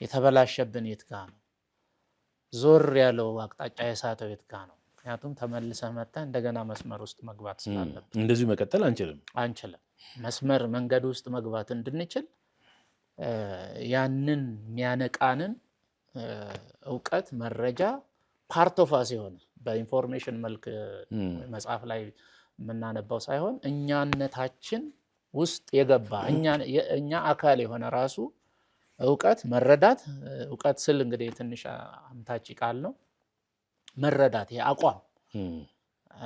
B: የተበላሸብን የት ጋ ነው ዞር ያለው አቅጣጫ የሳተው የት ጋ ነው። ምክንያቱም ተመልሰህ መጥተህ እንደገና መስመር ውስጥ መግባት ስላለብን
A: እንደዚሁ መቀጠል አንችልም።
B: መስመር መንገድ ውስጥ መግባት እንድንችል ያንን የሚያነቃንን እውቀት መረጃ ፓርት ኦፍ አስ የሆነ በኢንፎርሜሽን መልክ መጽሐፍ ላይ የምናነባው ሳይሆን እኛነታችን ውስጥ የገባ እኛ አካል የሆነ ራሱ እውቀት መረዳት። እውቀት ስል እንግዲህ ትንሽ አምታች ቃል ነው። መረዳት ይሄ አቋም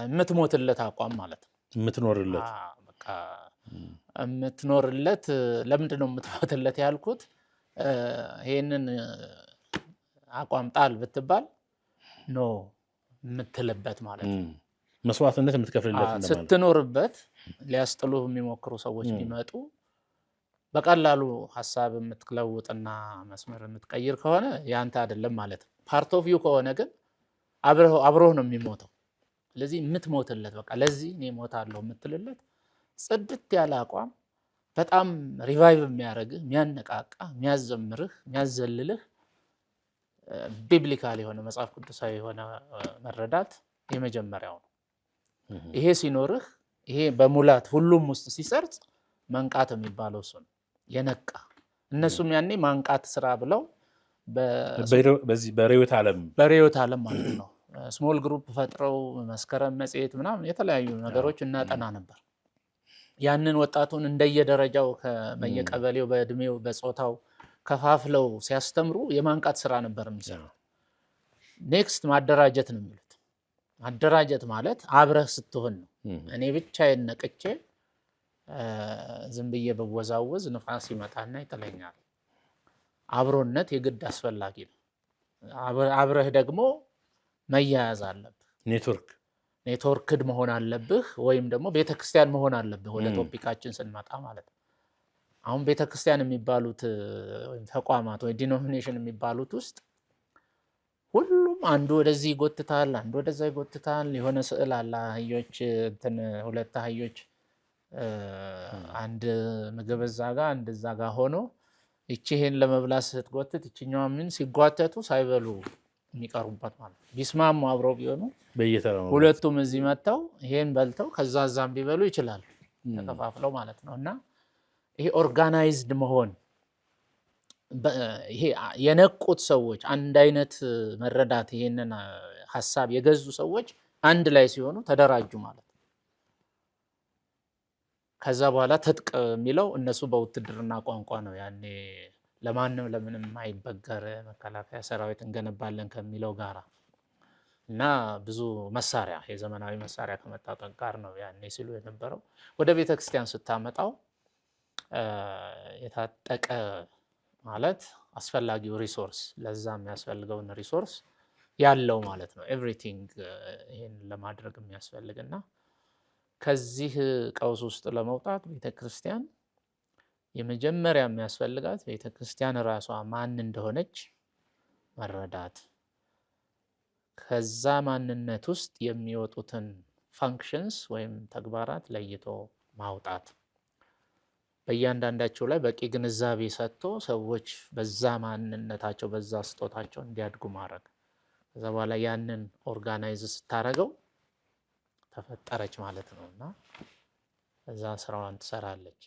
B: የምትሞትለት አቋም ማለት ነው።
A: የምትኖርለት
B: በቃ የምትኖርለት። ለምንድን ነው የምትሞትለት ያልኩት? ይሄንን አቋም ጣል ብትባል ኖ የምትልበት ማለት ነው።
A: መስዋዕትነት የምትከፍልለት እንደማለት።
B: ስትኖርበት ሊያስጥሉ የሚሞክሩ ሰዎች ቢመጡ በቀላሉ ሐሳብ የምትለውጥና መስመር የምትቀይር ከሆነ ያንተ አይደለም ማለት ነው። ፓርት ኦፍ ዩ ከሆነ ግን አብሮህ ነው የሚሞተው። ስለዚህ የምትሞትለት በቃ ለዚህ እኔ እሞታለሁ የምትልለት ጽድት ያለ አቋም በጣም ሪቫይቭ የሚያደርግህ የሚያነቃቃ የሚያዘምርህ የሚያዘልልህ ቢብሊካል የሆነ መጽሐፍ ቅዱሳዊ የሆነ መረዳት የመጀመሪያው ነው። ይሄ ሲኖርህ ይሄ በሙላት ሁሉም ውስጥ ሲሰርጽ መንቃት የሚባለው እሱ ነው። የነቃ እነሱም ያኔ ማንቃት ስራ ብለው
A: በዚህ በርዕዮተ ዓለም
B: ማለት ነው ስሞል ግሩፕ ፈጥረው መስከረም መጽሔት ምናምን የተለያዩ ነገሮች እናጠና ነበር። ያንን ወጣቱን እንደየደረጃው በየቀበሌው በእድሜው በጾታው ከፋፍለው ሲያስተምሩ የማንቃት ስራ ነበር የሚሰራው። ኔክስት ማደራጀት ነው የሚሉት። ማደራጀት ማለት አብረህ ስትሆን ነው። እኔ ብቻዬን ነቅቼ ዝም ብዬ በወዛወዝ ንፋስ ይመጣና ይጥለኛል። አብሮነት የግድ አስፈላጊ ነው። አብረህ ደግሞ መያያዝ አለብህ። ኔትወርክድ መሆን አለብህ፣ ወይም ደግሞ ቤተክርስቲያን መሆን አለብህ። ወደ ቶፒካችን ስንመጣ ማለት ነው። አሁን ቤተክርስቲያን የሚባሉት ወይም ተቋማት ወይ ዲኖሚኔሽን የሚባሉት ውስጥ ሁሉም አንዱ ወደዚህ ይጎትታል፣ አንዱ ወደዛ ይጎትታል። የሆነ ስዕል አለ፣ አህዮች ሁለት አህዮች አንድ ምግብ እዛ ጋር አንድ እዛ ጋር ሆኖ ይሄን ለመብላት ስትጎትት ይችኛዋ ምን ሲጓተቱ ሳይበሉ የሚቀሩበት ማለት ነው። ቢስማሙ አብረው ቢሆኑ ሁለቱም እዚህ መጥተው ይሄን በልተው ከዛ እዛም ሊበሉ ይችላሉ ተከፋፍለው ማለት ነው። እና ይሄ ኦርጋናይዝድ መሆን ይሄ የነቁት ሰዎች አንድ አይነት መረዳት ይሄንን ሐሳብ የገዙ ሰዎች አንድ ላይ ሲሆኑ ተደራጁ ማለት ነው። ከዛ በኋላ ትጥቅ የሚለው እነሱ በውትድርና ቋንቋ ነው። ያኔ ለማንም ለምንም አይበገር መከላከያ ሰራዊት እንገነባለን ከሚለው ጋራ እና ብዙ መሳሪያ የዘመናዊ መሳሪያ ከመታጠቅ ጋር ነው ያኔ ሲሉ የነበረው። ወደ ቤተክርስቲያን ስታመጣው የታጠቀ ማለት አስፈላጊው ሪሶርስ ለዛ የሚያስፈልገውን ሪሶርስ ያለው ማለት ነው። ኤቭሪቲንግ ይሄን ለማድረግ የሚያስፈልግና ከዚህ ቀውስ ውስጥ ለመውጣት ቤተክርስቲያን የመጀመሪያ የሚያስፈልጋት ቤተክርስቲያን ራሷ ማን እንደሆነች መረዳት፣ ከዛ ማንነት ውስጥ የሚወጡትን ፋንክሽንስ ወይም ተግባራት ለይቶ ማውጣት፣ በእያንዳንዳቸው ላይ በቂ ግንዛቤ ሰጥቶ ሰዎች በዛ ማንነታቸው በዛ ስጦታቸው እንዲያድጉ ማድረግ፣ ከዛ በኋላ ያንን ኦርጋናይዝ ስታረገው ተፈጠረች ማለት ነው እና እዛ ስራዋን ትሰራለች።